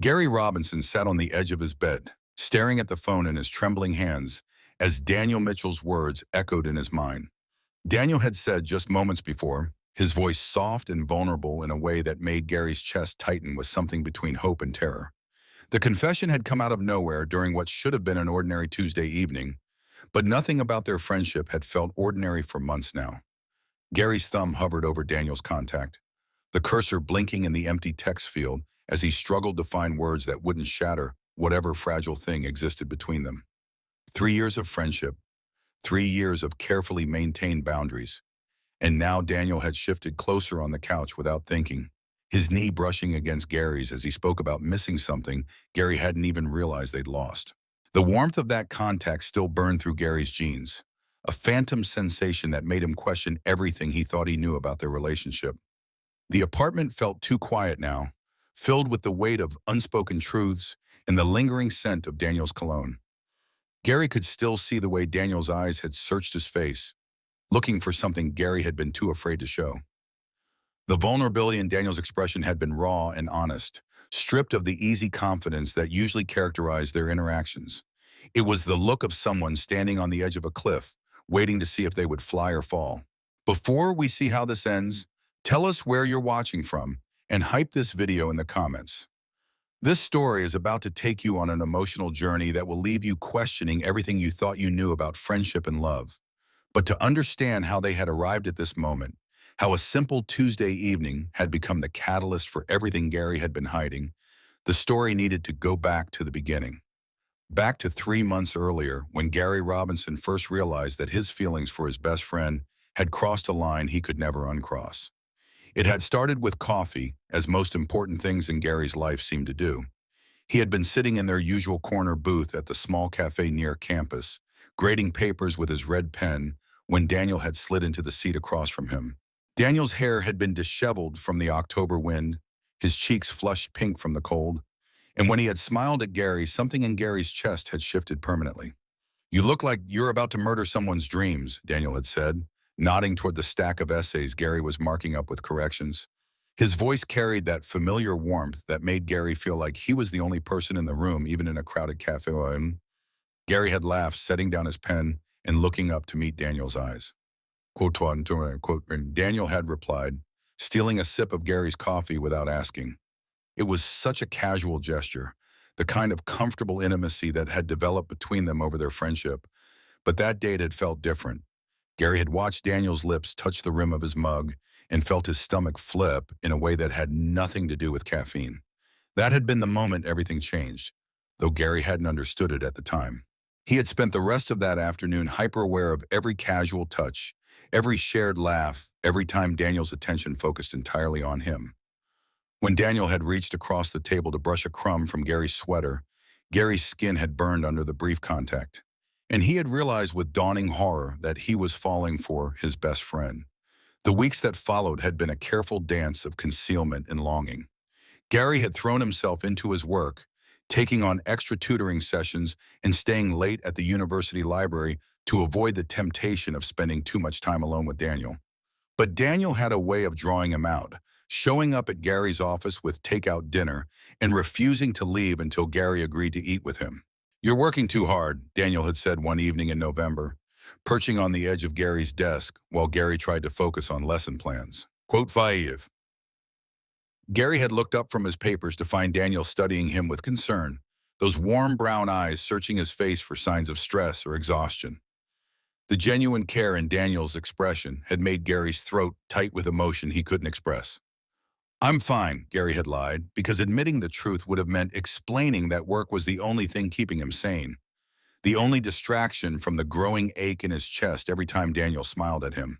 Gary Robinson sat on the edge of his bed, staring at the phone in his trembling hands as Daniel Mitchell's words echoed in his mind. Daniel had said just moments before, his voice soft and vulnerable in a way that made Gary's chest tighten with something between hope and terror. The confession had come out of nowhere during what should have been an ordinary Tuesday evening, but nothing about their friendship had felt ordinary for months now. Gary's thumb hovered over Daniel's contact, the cursor blinking in the empty text field as he struggled to find words that wouldn't shatter whatever fragile thing existed between them. 3 years of friendship, 3 years of carefully maintained boundaries, and now Daniel had shifted closer on the couch without thinking, his knee brushing against Gary's as he spoke about missing something Gary hadn't even realized they'd lost. The warmth of that contact still burned through Gary's jeans, a phantom sensation that made him question everything he thought he knew about their relationship. The apartment felt too quiet now, filled with the weight of unspoken truths and the lingering scent of Daniel's cologne. Gary could still see the way Daniel's eyes had searched his face, looking for something Gary had been too afraid to show. The vulnerability in Daniel's expression had been raw and honest, stripped of the easy confidence that usually characterized their interactions. It was the look of someone standing on the edge of a cliff, waiting to see if they would fly or fall. Before we see how this ends, tell us where you're watching from and hype this video in the comments. This story is about to take you on an emotional journey that will leave you questioning everything you thought you knew about friendship and love. But to understand how they had arrived at this moment, how a simple Tuesday evening had become the catalyst for everything Gary had been hiding, the story needed to go back to the beginning. Back to 3 months earlier, when Gary Robinson first realized that his feelings for his best friend had crossed a line he could never uncross. It had started with coffee, as most important things in Gary's life seemed to do. He had been sitting in their usual corner booth at the small cafe near campus, grading papers with his red pen, when Daniel had slid into the seat across from him. Daniel's hair had been disheveled from the October wind, his cheeks flushed pink from the cold, and when he had smiled at Gary, something in Gary's chest had shifted permanently. "You look like you're about to murder someone's dreams," Daniel had said, nodding toward the stack of essays Gary was marking up with corrections. His voice carried that familiar warmth that made Gary feel like he was the only person in the room, even in a crowded cafe. Gary had laughed, setting down his pen and looking up to meet Daniel's eyes. Quote, and Daniel had replied, stealing a sip of Gary's coffee without asking. It was such a casual gesture, the kind of comfortable intimacy that had developed between them over their friendship. But that date had felt different. Gary had watched Daniel's lips touch the rim of his mug and felt his stomach flip in a way that had nothing to do with caffeine. That had been the moment everything changed, though Gary hadn't understood it at the time. He had spent the rest of that afternoon hyper-aware of every casual touch, every shared laugh, every time Daniel's attention focused entirely on him. When Daniel had reached across the table to brush a crumb from Gary's sweater, Gary's skin had burned under the brief contact, and he had realized with dawning horror that he was falling for his best friend. The weeks that followed had been a careful dance of concealment and longing. Gary had thrown himself into his work, taking on extra tutoring sessions and staying late at the university library to avoid the temptation of spending too much time alone with Daniel. But Daniel had a way of drawing him out, showing up at Gary's office with takeout dinner and refusing to leave until Gary agreed to eat with him. "You're working too hard," Daniel had said one evening in November, perching on the edge of Gary's desk while Gary tried to focus on lesson plans. Quote 5. Gary had looked up from his papers to find Daniel studying him with concern, those warm brown eyes searching his face for signs of stress or exhaustion. The genuine care in Daniel's expression had made Gary's throat tight with emotion he couldn't express. "I'm fine," Gary had lied, because admitting the truth would have meant explaining that work was the only thing keeping him sane, the only distraction from the growing ache in his chest every time Daniel smiled at him.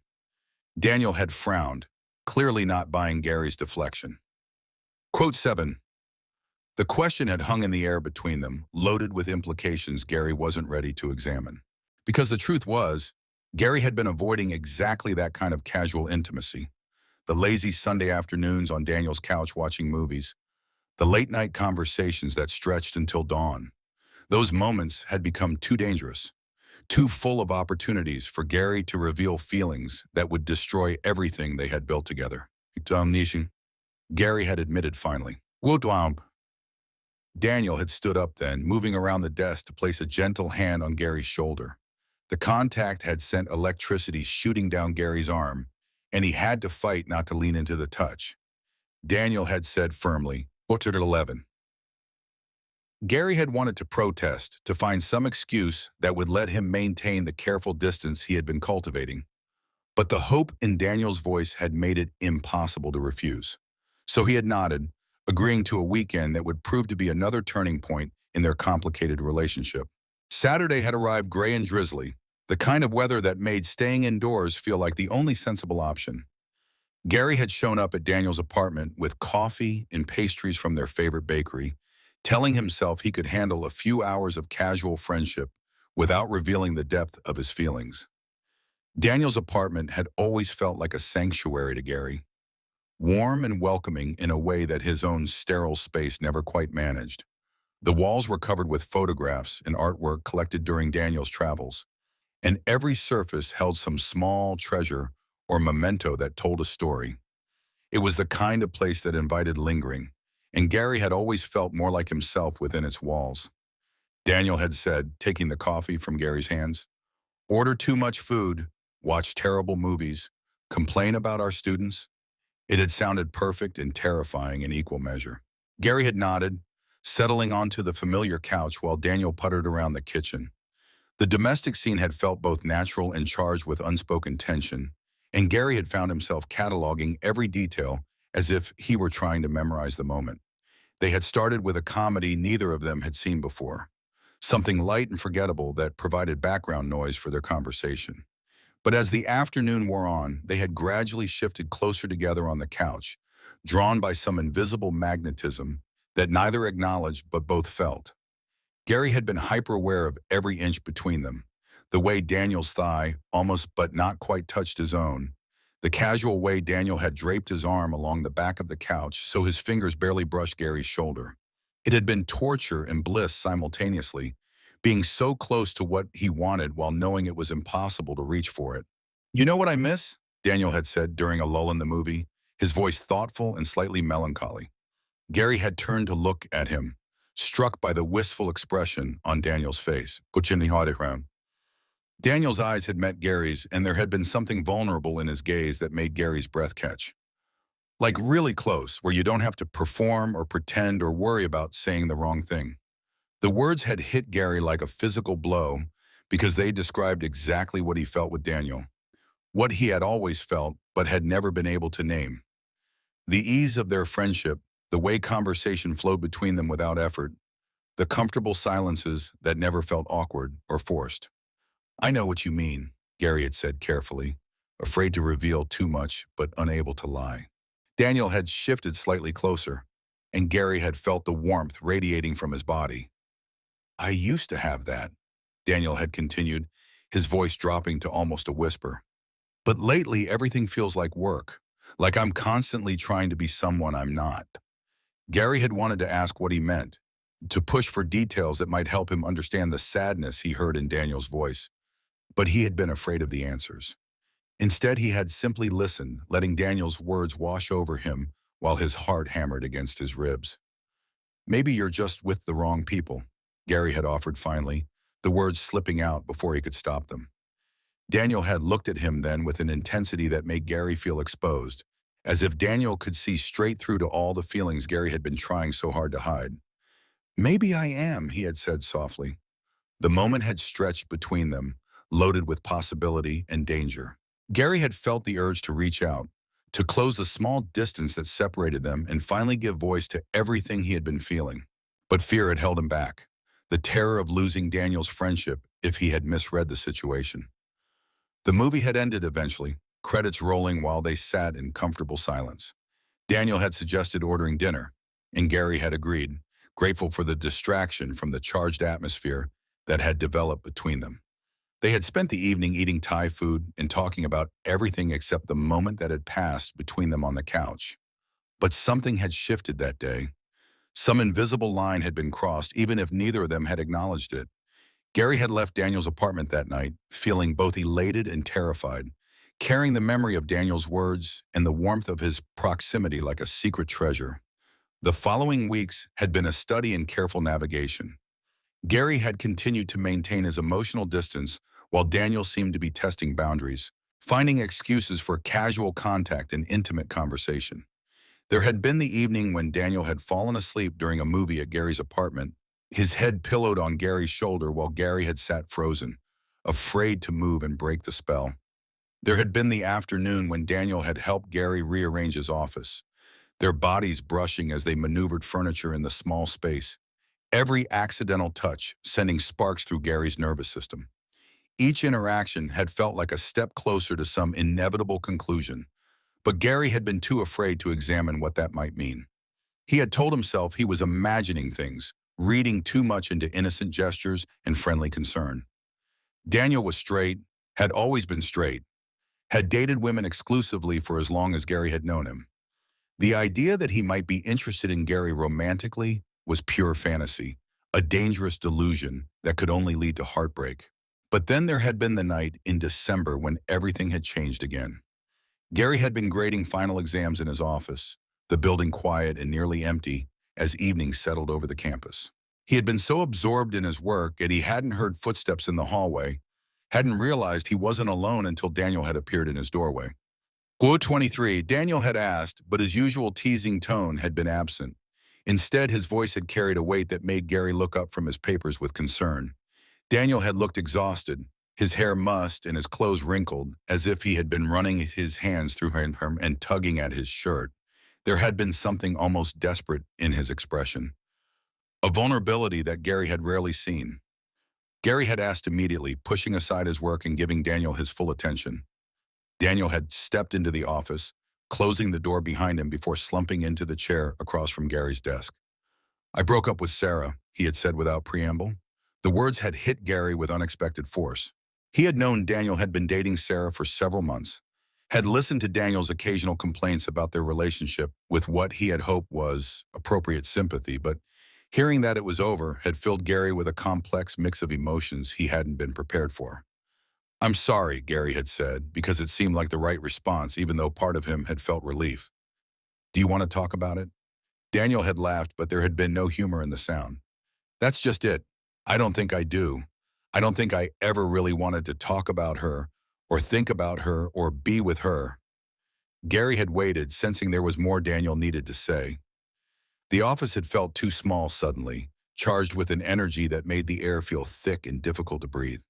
Daniel had frowned, clearly not buying Gary's deflection. Quote 7. The question had hung in the air between them, loaded with implications Gary wasn't ready to examine. Because the truth was, Gary had been avoiding exactly that kind of casual intimacy. The lazy Sunday afternoons on Daniel's couch watching movies, the late-night conversations that stretched until dawn. Those moments had become too dangerous, too full of opportunities for Gary to reveal feelings that would destroy everything they had built together. Gary had admitted finally. Daniel had stood up then, moving around the desk to place a gentle hand on Gary's shoulder. The contact had sent electricity shooting down Gary's arm, and he had to fight not to lean into the touch. Daniel had said firmly, "Put it at 11." Gary had wanted to protest, to find some excuse that would let him maintain the careful distance he had been cultivating. But the hope in Daniel's voice had made it impossible to refuse. So he had nodded, agreeing to a weekend that would prove to be another turning point in their complicated relationship. Saturday had arrived gray and drizzly, the kind of weather that made staying indoors feel like the only sensible option. Gary had shown up at Daniel's apartment with coffee and pastries from their favorite bakery, telling himself he could handle a few hours of casual friendship without revealing the depth of his feelings. Daniel's apartment had always felt like a sanctuary to Gary, warm and welcoming in a way that his own sterile space never quite managed. The walls were covered with photographs and artwork collected during Daniel's travels, and every surface held some small treasure or memento that told a story. It was the kind of place that invited lingering, and Gary had always felt more like himself within its walls. Daniel had said, taking the coffee from Gary's hands, "Order too much food, watch terrible movies, complain about our students." It had sounded perfect and terrifying in equal measure. Gary had nodded, settling onto the familiar couch while Daniel puttered around the kitchen. The domestic scene had felt both natural and charged with unspoken tension, and Gary had found himself cataloging every detail as if he were trying to memorize the moment. They had started with a comedy neither of them had seen before, something light and forgettable that provided background noise for their conversation. But as the afternoon wore on, they had gradually shifted closer together on the couch, drawn by some invisible magnetism that neither acknowledged but both felt. Gary had been hyper-aware of every inch between them, the way Daniel's thigh almost but not quite touched his own, the casual way Daniel had draped his arm along the back of the couch so his fingers barely brushed Gary's shoulder. It had been torture and bliss simultaneously, being so close to what he wanted while knowing it was impossible to reach for it. "You know what I miss?" Daniel had said during a lull in the movie, his voice thoughtful and slightly melancholy. Gary had turned to look at him, struck by the wistful expression on Daniel's face. Daniel's eyes had met Gary's, and there had been something vulnerable in his gaze that made Gary's breath catch. Like really close, where you don't have to perform or pretend or worry about saying the wrong thing. The words had hit Gary like a physical blow because they described exactly what he felt with Daniel, what he had always felt but had never been able to name. The ease of their friendship, the way conversation flowed between them without effort, the comfortable silences that never felt awkward or forced. "I know what you mean," Gary had said carefully, afraid to reveal too much but unable to lie. Daniel had shifted slightly closer, and Gary had felt the warmth radiating from his body. "I used to have that," Daniel had continued, his voice dropping to almost a whisper. "But lately everything feels like work, like I'm constantly trying to be someone I'm not." Gary had wanted to ask what he meant, to push for details that might help him understand the sadness he heard in Daniel's voice, but he had been afraid of the answers. Instead, he had simply listened, letting Daniel's words wash over him while his heart hammered against his ribs. "Maybe you're just with the wrong people," Gary had offered finally, the words slipping out before he could stop them. Daniel had looked at him then with an intensity that made Gary feel exposed, as if Daniel could see straight through to all the feelings Gary had been trying so hard to hide. "Maybe I am," he had said softly. The moment had stretched between them, loaded with possibility and danger. Gary had felt the urge to reach out, to close the small distance that separated them and finally give voice to everything he had been feeling. But fear had held him back, the terror of losing Daniel's friendship if he had misread the situation. The movie had ended eventually, credits rolling while they sat in comfortable silence. Daniel had suggested ordering dinner, and Gary had agreed, grateful for the distraction from the charged atmosphere that had developed between them. They had spent the evening eating Thai food and talking about everything except the moment that had passed between them on the couch. But something had shifted that day. Some invisible line had been crossed, even if neither of them had acknowledged it. Gary had left Daniel's apartment that night, feeling both elated and terrified, carrying the memory of Daniel's words and the warmth of his proximity like a secret treasure. The following weeks had been a study in careful navigation. Gary had continued to maintain his emotional distance while Daniel seemed to be testing boundaries, finding excuses for casual contact and intimate conversation. There had been the evening when Daniel had fallen asleep during a movie at Gary's apartment, his head pillowed on Gary's shoulder while Gary had sat frozen, afraid to move and break the spell. There had been the afternoon when Daniel had helped Gary rearrange his office, their bodies brushing as they maneuvered furniture in the small space, every accidental touch sending sparks through Gary's nervous system. Each interaction had felt like a step closer to some inevitable conclusion, but Gary had been too afraid to examine what that might mean. He had told himself he was imagining things, reading too much into innocent gestures and friendly concern. Daniel was straight, had always been straight, had dated women exclusively for as long as Gary had known him. The idea that he might be interested in Gary romantically was pure fantasy, a dangerous delusion that could only lead to heartbreak. But then there had been the night in December when everything had changed again. Gary had been grading final exams in his office, the building quiet and nearly empty as evening settled over the campus. He had been so absorbed in his work that he hadn't heard footsteps in the hallway, hadn't realized he wasn't alone until Daniel had appeared in his doorway. Quote 23, Daniel had asked, but his usual teasing tone had been absent. Instead, his voice had carried a weight that made Gary look up from his papers with concern. Daniel had looked exhausted, his hair mussed and his clothes wrinkled, as if he had been running his hands through him and tugging at his shirt. There had been something almost desperate in his expression, a vulnerability that Gary had rarely seen. Gary had asked immediately, pushing aside his work and giving Daniel his full attention. Daniel had stepped into the office, closing the door behind him before slumping into the chair across from Gary's desk. I broke up with Sarah, he had said without preamble. The words had hit Gary with unexpected force. He had known Daniel had been dating Sarah for several months, had listened to Daniel's occasional complaints about their relationship with what he had hoped was appropriate sympathy, but hearing that it was over had filled Gary with a complex mix of emotions he hadn't been prepared for. I'm sorry, Gary had said, because it seemed like the right response, even though part of him had felt relief. Do you want to talk about it? Daniel had laughed, but there had been no humor in the sound. That's just it. I don't think I do. I don't think I ever really wanted to talk about her, or think about her, or be with her. Gary had waited, sensing there was more Daniel needed to say. The office had felt too small suddenly, charged with an energy that made the air feel thick and difficult to breathe.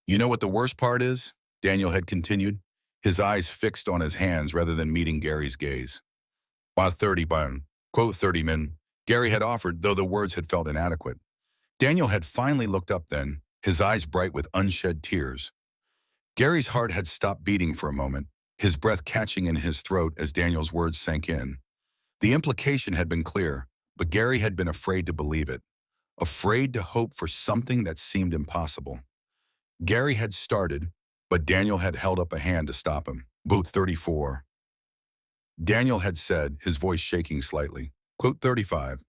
You know what the worst part is? Daniel had continued, his eyes fixed on his hands rather than meeting Gary's gaze. While 30 bun, quote 30 men, Gary had offered, though the words had felt inadequate. Daniel had finally looked up then, his eyes bright with unshed tears. Gary's heart had stopped beating for a moment, his breath catching in his throat as Daniel's words sank in. The implication had been clear, but Gary had been afraid to believe it, afraid to hope for something that seemed impossible. Gary had started, but Daniel had held up a hand to stop him. Quote 34. Daniel had said, his voice shaking slightly. Quote 35.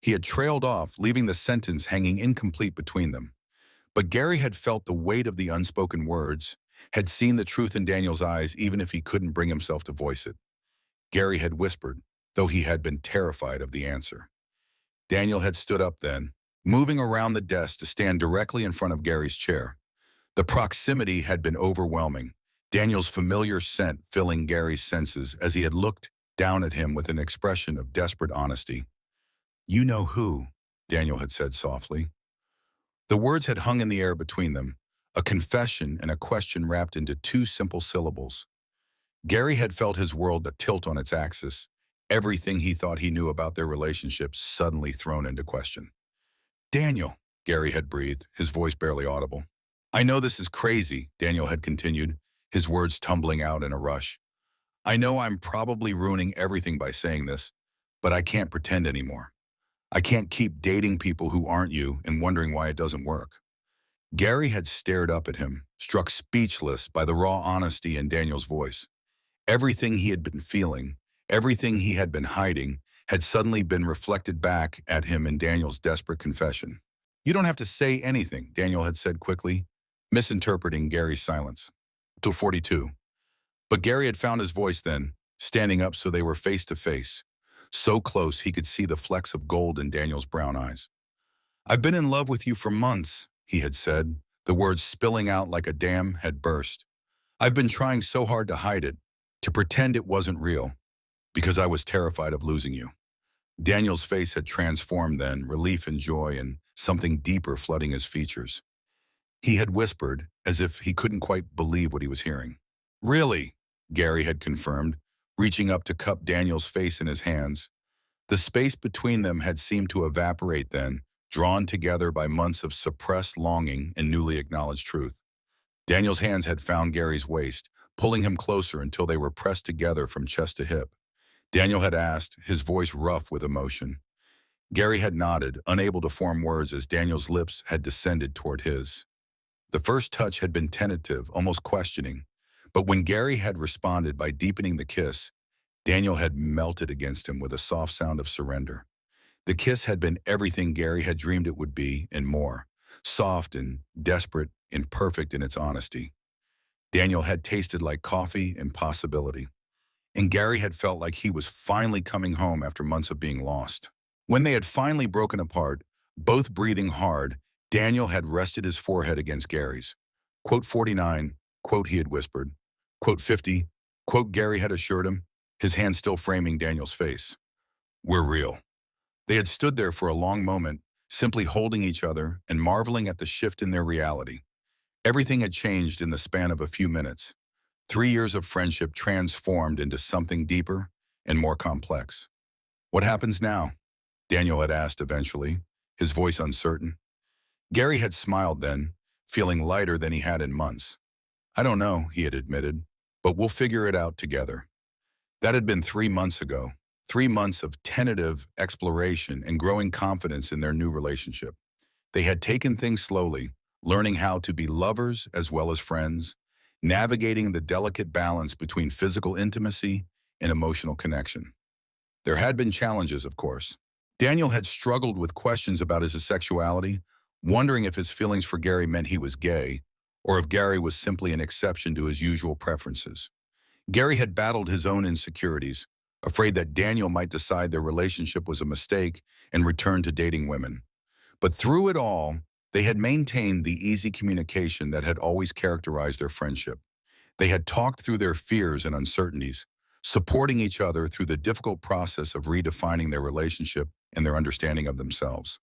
He had trailed off, leaving the sentence hanging incomplete between them. But Gary had felt the weight of the unspoken words, had seen the truth in Daniel's eyes even if he couldn't bring himself to voice it. Gary had whispered, though he had been terrified of the answer. Daniel had stood up then, moving around the desk to stand directly in front of Gary's chair. The proximity had been overwhelming, Daniel's familiar scent filling Gary's senses as he had looked down at him with an expression of desperate honesty. You know who, Daniel had said softly. The words had hung in the air between them, a confession and a question wrapped into two simple syllables. Gary had felt his world tilt on its axis, everything he thought he knew about their relationship suddenly thrown into question. Daniel, Gary had breathed, his voice barely audible. I know this is crazy, Daniel had continued, his words tumbling out in a rush. I know I'm probably ruining everything by saying this, but I can't pretend anymore. I can't keep dating people who aren't you and wondering why it doesn't work. Gary had stared up at him, struck speechless by the raw honesty in Daniel's voice. Everything he had been feeling, everything he had been hiding, had suddenly been reflected back at him in Daniel's desperate confession. You don't have to say anything, Daniel had said quickly, misinterpreting Gary's silence. Till 42. But Gary had found his voice then, standing up so they were face to face. so close he could see the flecks of gold in Daniel's brown eyes. "I've been in love with you for months," he had said, the words spilling out like a dam had burst. "I've been trying so hard to hide it, to pretend it wasn't real, because I was terrified of losing you." Daniel's face had transformed then, relief and joy and something deeper flooding his features. He had whispered, as if he couldn't quite believe what he was hearing. "Really?" Gary had confirmed, reaching up to cup Daniel's face in his hands. The space between them had seemed to evaporate then, drawn together by months of suppressed longing and newly acknowledged truth. Daniel's hands had found Gary's waist, pulling him closer until they were pressed together from chest to hip. Daniel had asked, his voice rough with emotion. Gary had nodded, unable to form words as Daniel's lips had descended toward his. The first touch had been tentative, almost questioning, but when Gary had responded by deepening the kiss, Daniel had melted against him with a soft sound of surrender. The kiss had been everything Gary had dreamed it would be and more, soft and desperate and perfect in its honesty. Daniel had tasted like coffee and possibility, and Gary had felt like he was finally coming home after months of being lost. When they had finally broken apart, both breathing hard, Daniel had rested his forehead against Gary's. Quote 49, quote he had whispered. Quote 50, quote Gary had assured him, his hand still framing Daniel's face. "We're real." They had stood there for a long moment, simply holding each other and marveling at the shift in their reality. Everything had changed in the span of a few minutes. 3 years of friendship transformed into something deeper and more complex. "What happens now?" Daniel had asked eventually, his voice uncertain. Gary had smiled then, feeling lighter than he had in months. "I don't know," he had admitted, "but we'll figure it out together." That had been 3 months ago, 3 months of tentative exploration and growing confidence in their new relationship. They had taken things slowly, learning how to be lovers as well as friends, navigating the delicate balance between physical intimacy and emotional connection. There had been challenges, of course. Daniel had struggled with questions about his sexuality, wondering if his feelings for Gary meant he was gay, or if Gary was simply an exception to his usual preferences. Gary had battled his own insecurities, afraid that Daniel might decide their relationship was a mistake and return to dating women. But through it all, they had maintained the easy communication that had always characterized their friendship. They had talked through their fears and uncertainties, supporting each other through the difficult process of redefining their relationship and their understanding of themselves.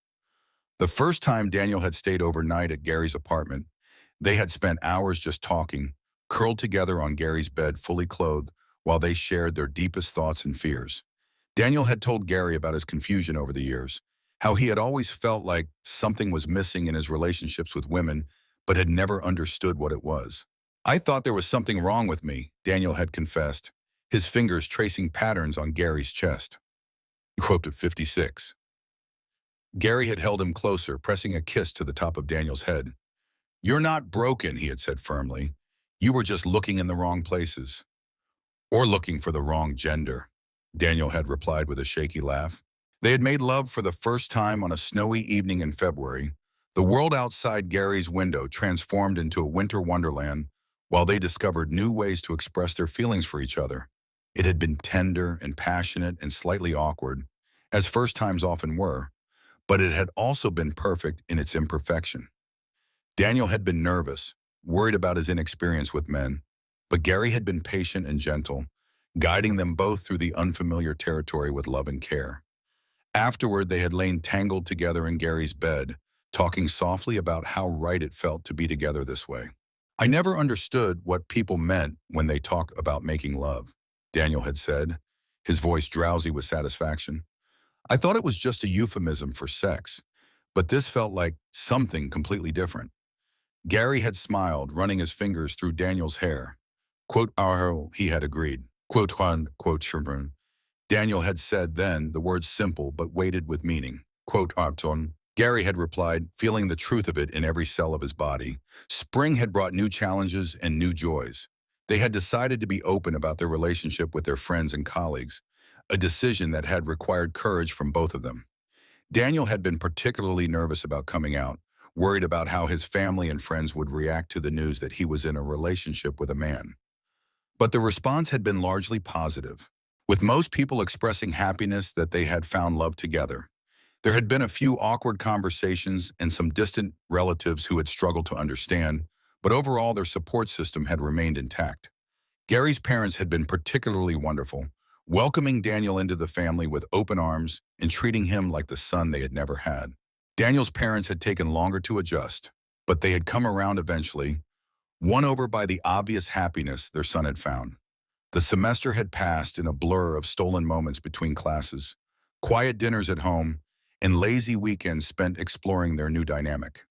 The first time Daniel had stayed overnight at Gary's apartment, they had spent hours just talking, curled together on Gary's bed fully clothed while they shared their deepest thoughts and fears. Daniel had told Gary about his confusion over the years, how he had always felt like something was missing in his relationships with women, but had never understood what it was. "I thought there was something wrong with me," Daniel had confessed, his fingers tracing patterns on Gary's chest. Quote at 56. Gary had held him closer, pressing a kiss to the top of Daniel's head. "You're not broken," he had said firmly. "You were just looking in the wrong places." "Or looking for the wrong gender," Daniel had replied with a shaky laugh. They had made love for the first time on a snowy evening in February. The world outside Gary's window transformed into a winter wonderland while they discovered new ways to express their feelings for each other. It had been tender and passionate and slightly awkward, as first times often were, but it had also been perfect in its imperfection. Daniel had been nervous, worried about his inexperience with men, but Gary had been patient and gentle, guiding them both through the unfamiliar territory with love and care. Afterward, they had lain tangled together in Gary's bed, talking softly about how right it felt to be together this way. "I never understood what people meant when they talk about making love," Daniel had said, his voice drowsy with satisfaction. "I thought it was just a euphemism for sex, but this felt like something completely different." Gary had smiled, running his fingers through Daniel's hair. Quote, "Arho," he had agreed. Quote, "Juan," quote, "Sherburne." Daniel had said then the words simple but weighted with meaning. Quote, "Arton." Gary had replied, feeling the truth of it in every cell of his body. Spring had brought new challenges and new joys. They had decided to be open about their relationship with their friends and colleagues, a decision that had required courage from both of them. Daniel had been particularly nervous about coming out, worried about how his family and friends would react to the news that he was in a relationship with a man. But the response had been largely positive. with most people expressing happiness that they had found love together. There had been a few awkward conversations and some distant relatives who had struggled to understand, but overall their support system had remained intact. Gary's parents had been particularly wonderful, welcoming Daniel into the family with open arms and treating him like the son they had never had. Daniel's parents had taken longer to adjust, but they had come around eventually, won over by the obvious happiness their son had found. The semester had passed in a blur of stolen moments between classes, quiet dinners at home, and lazy weekends spent exploring their new dynamic.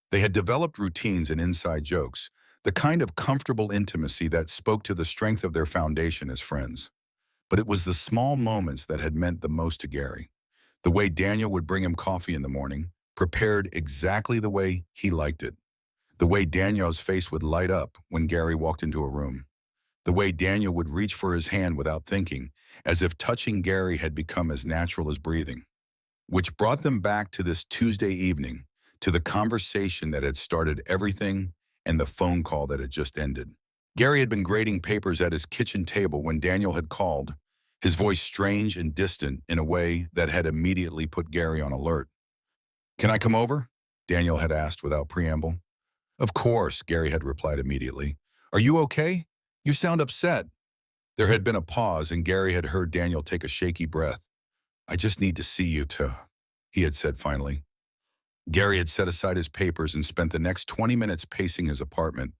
They had developed routines and inside jokes, the kind of comfortable intimacy that spoke to the strength of their foundation as friends. But it was the small moments that had meant the most to Gary. The way Daniel would bring him coffee in the morning, prepared exactly the way he liked it. The way Daniel's face would light up when Gary walked into a room. The way Daniel would reach for his hand without thinking, as if touching Gary had become as natural as breathing. Which brought them back to this Tuesday evening, to the conversation that had started everything and the phone call that had just ended. Gary had been grading papers at his kitchen table when Daniel had called, his voice strange and distant in a way that had immediately put Gary on alert. "Can I come over?" Daniel had asked without preamble. "Of course," Gary had replied immediately. "Are you okay? You sound upset." There had been a pause, and Gary had heard Daniel take a shaky breath. "I just need to see you he had said finally. Gary had set aside his papers and spent the next 20 minutes pacing his apartment,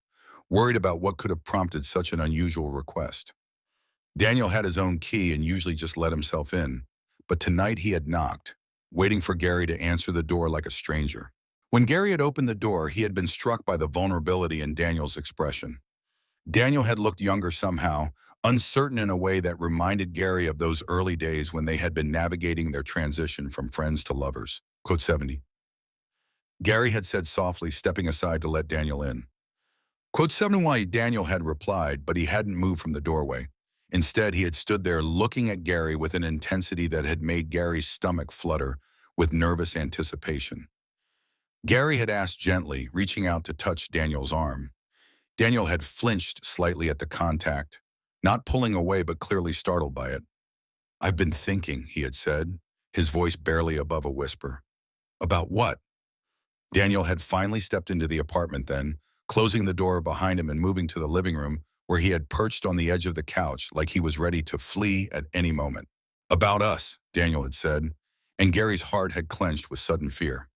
worried about what could have prompted such an unusual request. Daniel had his own key and usually just let himself in, but tonight he had knocked, waiting for Gary to answer the door like a stranger. When Gary had opened the door, he had been struck by the vulnerability in Daniel's expression. Daniel had looked younger somehow, uncertain in a way that reminded Gary of those early days when they had been navigating their transition from friends to lovers. Quote 70. Gary had said softly, stepping aside to let Daniel in. Quote 71, Daniel had replied, but he hadn't moved from the doorway. Instead, he had stood there looking at Gary with an intensity that had made Gary's stomach flutter with nervous anticipation. Gary had asked gently, reaching out to touch Daniel's arm. Daniel had flinched slightly at the contact, not pulling away but clearly startled by it. "I've been thinking," he had said, his voice barely above a whisper. "About what?" Daniel had finally stepped into the apartment then, closing the door behind him and moving to the living room where he had perched on the edge of the couch like he was ready to flee at any moment. "About us," Daniel had said, and Gary's heart had clenched with sudden fear.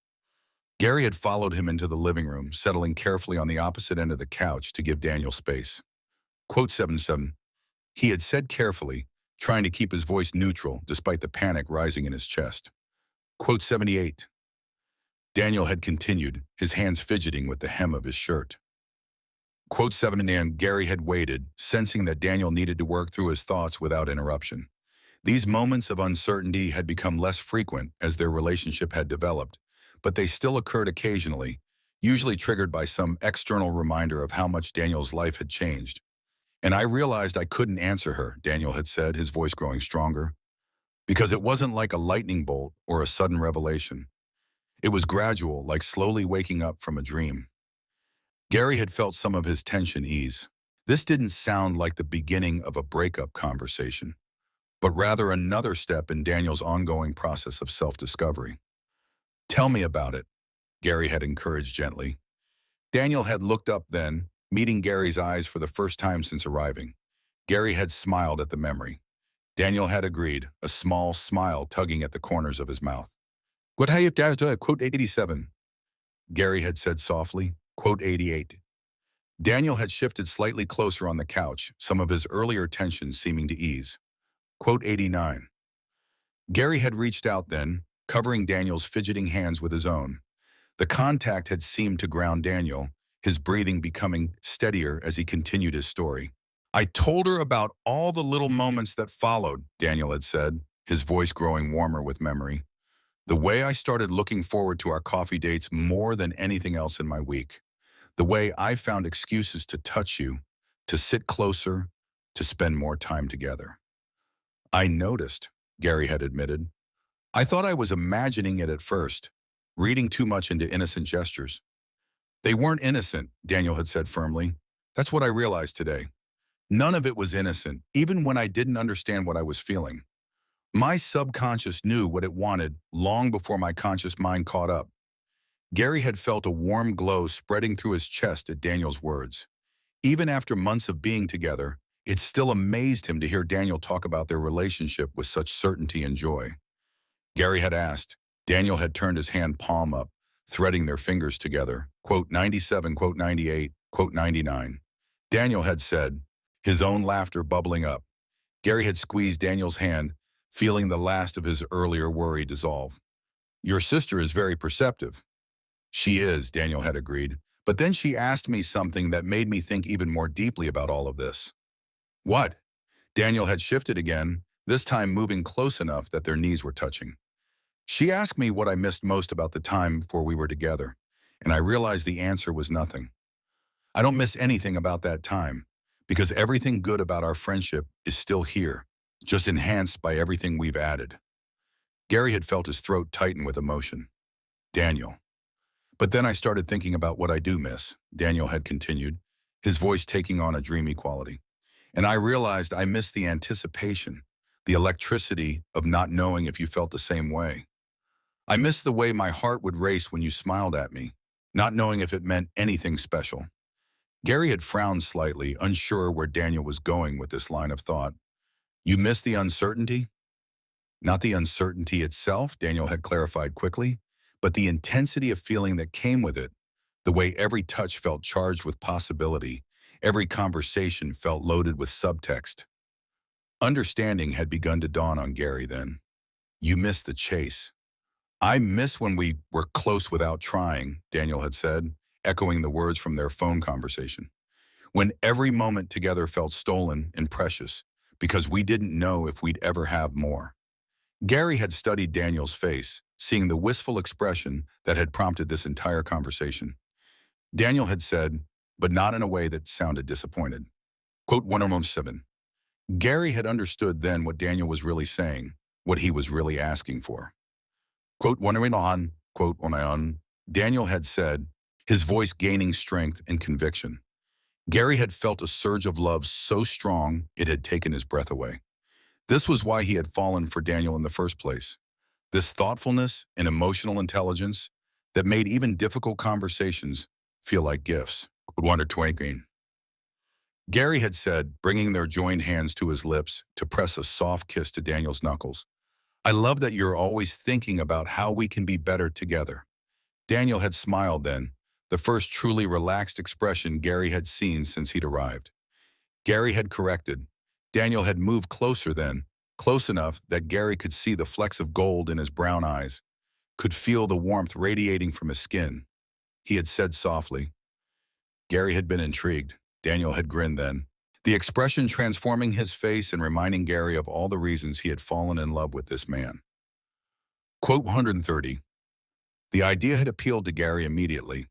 Gary had followed him into the living room, settling carefully on the opposite end of the couch to give Daniel space. Quote 77. He had said carefully, trying to keep his voice neutral despite the panic rising in his chest. Quote 78. Daniel had continued, his hands fidgeting with the hem of his shirt. Quote 79. Gary had waited, sensing that Daniel needed to work through his thoughts without interruption. These moments of uncertainty had become less frequent as their relationship had developed, but they still occurred occasionally, usually triggered by some external reminder of how much Daniel's life had changed. "And I realized I couldn't answer her," Daniel had said, his voice growing stronger, "because it wasn't like a lightning bolt or a sudden revelation. It was gradual, like slowly waking up from a dream." Gary had felt some of his tension ease. This didn't sound like the beginning of a breakup conversation, but rather another step in Daniel's ongoing process of self-discovery. "Tell me about it," Gary had encouraged gently. Daniel had looked up then, meeting Gary's eyes for the first time since arriving. Gary had smiled at the memory. Daniel had agreed, a small smile tugging at the corners of his mouth. "What have you done?" Quote 87. Gary had said softly. Quote 88. Daniel had shifted slightly closer on the couch, some of his earlier tension seeming to ease. Quote 89. Gary had reached out then, covering Daniel's fidgeting hands with his own. The contact had seemed to ground Daniel, his breathing becoming steadier as he continued his story. "I told her about all the little moments that followed," Daniel had said, his voice growing warmer with memory. "The way I started looking forward to our coffee dates more than anything else in my week. The way I found excuses to touch you, to sit closer, to spend more time together." "I noticed," Gary had admitted. "I thought I was imagining it at first, reading too much into innocent gestures." "They weren't innocent," Daniel had said firmly. "That's what I realized today. None of it was innocent, even when I didn't understand what I was feeling. My subconscious knew what it wanted long before my conscious mind caught up. Gary had felt a warm glow spreading through his chest at Daniel's words. Even after months of being together, it still amazed him to hear Daniel talk about their relationship with such certainty and joy. Gary had asked. Daniel had turned his hand palm up, threading their fingers together. Quote 97, quote 98, quote 99. Daniel had said, his own laughter bubbling up. Gary had squeezed Daniel's hand, feeling the last of his earlier worry dissolve. Your sister is very perceptive. She is, Daniel had agreed. But then she asked me something that made me think even more deeply about all of this. What? Daniel had shifted again, this time moving close enough that their knees were touching. She asked me what I missed most about the time before we were together, and I realized the answer was nothing. I don't miss anything about that time, because everything good about our friendship is still here, just enhanced by everything we've added. Gary had felt his throat tighten with emotion. Daniel. But then I started thinking about what I do miss, Daniel had continued, his voice taking on a dreamy quality. And I realized I missed the anticipation, the electricity of not knowing if you felt the same way. I missed the way my heart would race when you smiled at me, not knowing if it meant anything special. Gary had frowned slightly, unsure where Daniel was going with this line of thought. You miss the uncertainty? Not the uncertainty itself, Daniel had clarified quickly, but the intensity of feeling that came with it, the way every touch felt charged with possibility, every conversation felt loaded with subtext. Understanding had begun to dawn on Gary then. You miss the chase. I miss when we were close without trying, Daniel had said, echoing the words from their phone conversation. When every moment together felt stolen and precious, because we didn't know if we'd ever have more. Gary had studied Daniel's face, seeing the wistful expression that had prompted this entire conversation. Daniel had said, but not in a way that sounded disappointed. Quote 107. Gary had understood then what Daniel was really saying, what he was really asking for. Quote 109, quote 109. Daniel had said, his voice gaining strength and conviction. Gary had felt a surge of love so strong it had taken his breath away. This was why he had fallen for Daniel in the first place. This thoughtfulness and emotional intelligence that made even difficult conversations feel like gifts. 120. Gary had said, bringing their joined hands to his lips to press a soft kiss to Daniel's knuckles. I love that you're always thinking about how we can be better together. Daniel had smiled then, the first truly relaxed expression Gary had seen since he'd arrived. Gary had corrected. Daniel had moved closer then, close enough that Gary could see the flecks of gold in his brown eyes, could feel the warmth radiating from his skin. He had said softly. Gary had been intrigued. Daniel had grinned then, the expression transforming his face and reminding Gary of all the reasons he had fallen in love with this man. Quote 130. The idea had appealed to Gary immediately.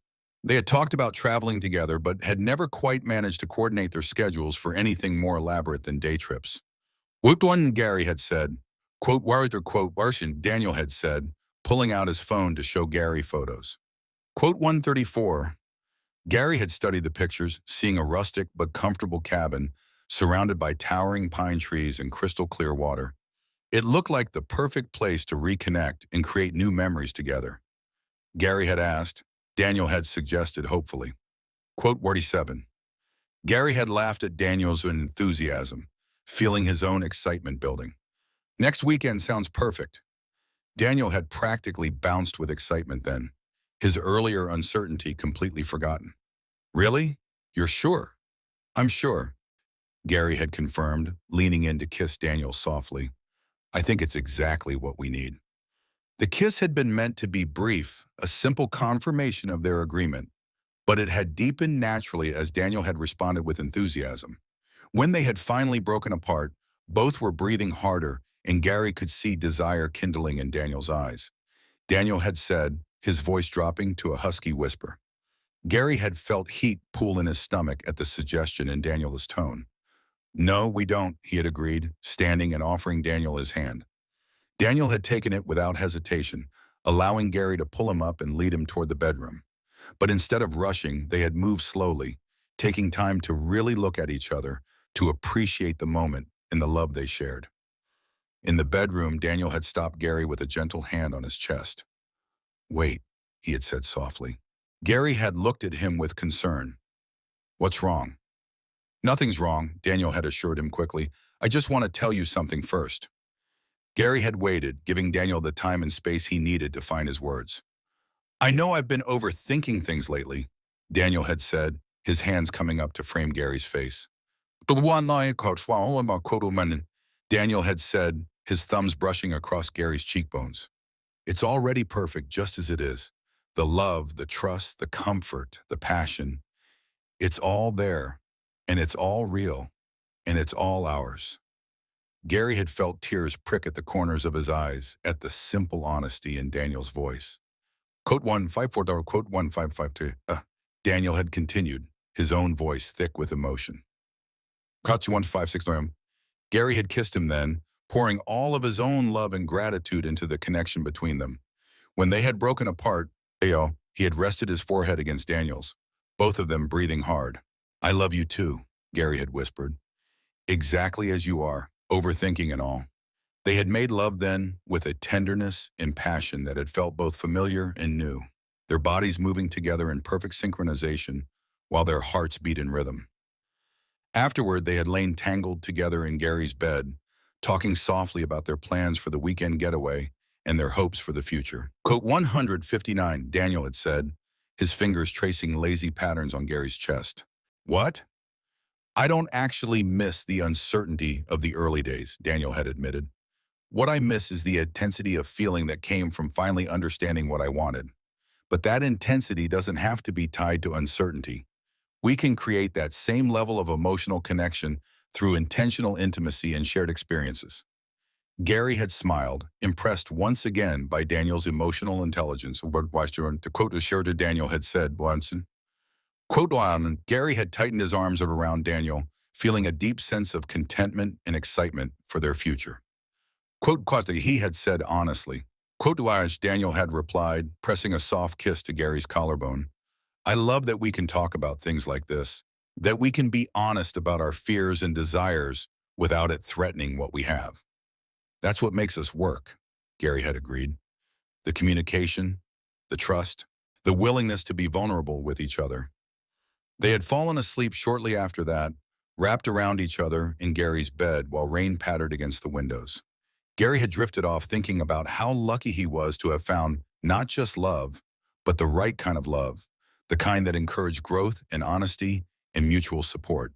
They had talked about traveling together, but had never quite managed to coordinate their schedules for anything more elaborate than day trips. Quote one, Gary had said. Quote worried or quote worsen, Daniel had said, pulling out his phone to show Gary photos. Quote 134. Gary had studied the pictures, seeing a rustic but comfortable cabin surrounded by towering pine trees and crystal clear water. It looked like the perfect place to reconnect and create new memories together. Gary had asked. Daniel had suggested hopefully. Quote 47. Gary had laughed at Daniel's enthusiasm, feeling his own excitement building. Next weekend sounds perfect. Daniel had practically bounced with excitement then, his earlier uncertainty completely forgotten. Really? You're sure? I'm sure, Gary had confirmed, leaning in to kiss Daniel softly. I think it's exactly what we need. The kiss had been meant to be brief, a simple confirmation of their agreement, but it had deepened naturally as Daniel had responded with enthusiasm. When they had finally broken apart, both were breathing harder, and Gary could see desire kindling in Daniel's eyes. Daniel had said, his voice dropping to a husky whisper. Gary had felt heat pool in his stomach at the suggestion in Daniel's tone. No, we don't, he had agreed, standing and offering Daniel his hand. Daniel had taken it without hesitation, allowing Gary to pull him up and lead him toward the bedroom. But instead of rushing, they had moved slowly, taking time to really look at each other, to appreciate the moment and the love they shared. In the bedroom, Daniel had stopped Gary with a gentle hand on his chest. "Wait," he had said softly. Gary had looked at him with concern. "What's wrong?" "Nothing's wrong," Daniel had assured him quickly. "I just want to tell you something first." Gary had waited, giving Daniel the time and space he needed to find his words. "I know I've been overthinking things lately," Daniel had said, his hands coming up to frame Gary's face. Daniel had said, his thumbs brushing across Gary's cheekbones. "It's already perfect just as it is. The love, the trust, the comfort, the passion. It's all there, and it's all real, and it's all ours." Gary had felt tears prick at the corners of his eyes at the simple honesty in Daniel's voice. Quote 154, quote 1552. Daniel had continued, his own voice thick with emotion. Quote 1560. Gary had kissed him then, pouring all of his own love and gratitude into the connection between them. When they had broken apart, he had rested his forehead against Daniel's, both of them breathing hard. "I love you too," Gary had whispered. "Exactly as you are, overthinking and all." They had made love then with a tenderness and passion that had felt both familiar and new, their bodies moving together in perfect synchronization while their hearts beat in rhythm. Afterward, they had lain tangled together in Gary's bed, talking softly about their plans for the weekend getaway and their hopes for the future. Quote 159, Daniel had said, his fingers tracing lazy patterns on Gary's chest. "What?" "I don't actually miss the uncertainty of the early days," Daniel had admitted. "What I miss is the intensity of feeling that came from finally understanding what I wanted. But that intensity doesn't have to be tied to uncertainty. We can create that same level of emotional connection through intentional intimacy and shared experiences." Gary had smiled, impressed once again by Daniel's emotional intelligence. To quote assured Daniel had said once. Quote on, Gary had tightened his arms around Daniel, feeling a deep sense of contentment and excitement for their future. Quote, he had said honestly. Quote, Daniel had replied, pressing a soft kiss to Gary's collarbone. "I love that we can talk about things like this, that we can be honest about our fears and desires without it threatening what we have. That's what makes us work," Gary had agreed. "The communication, the trust, the willingness to be vulnerable with each other." They had fallen asleep shortly after that, wrapped around each other in Gary's bed while rain pattered against the windows. Gary had drifted off thinking about how lucky he was to have found not just love, but the right kind of love, the kind that encouraged growth and honesty and mutual support.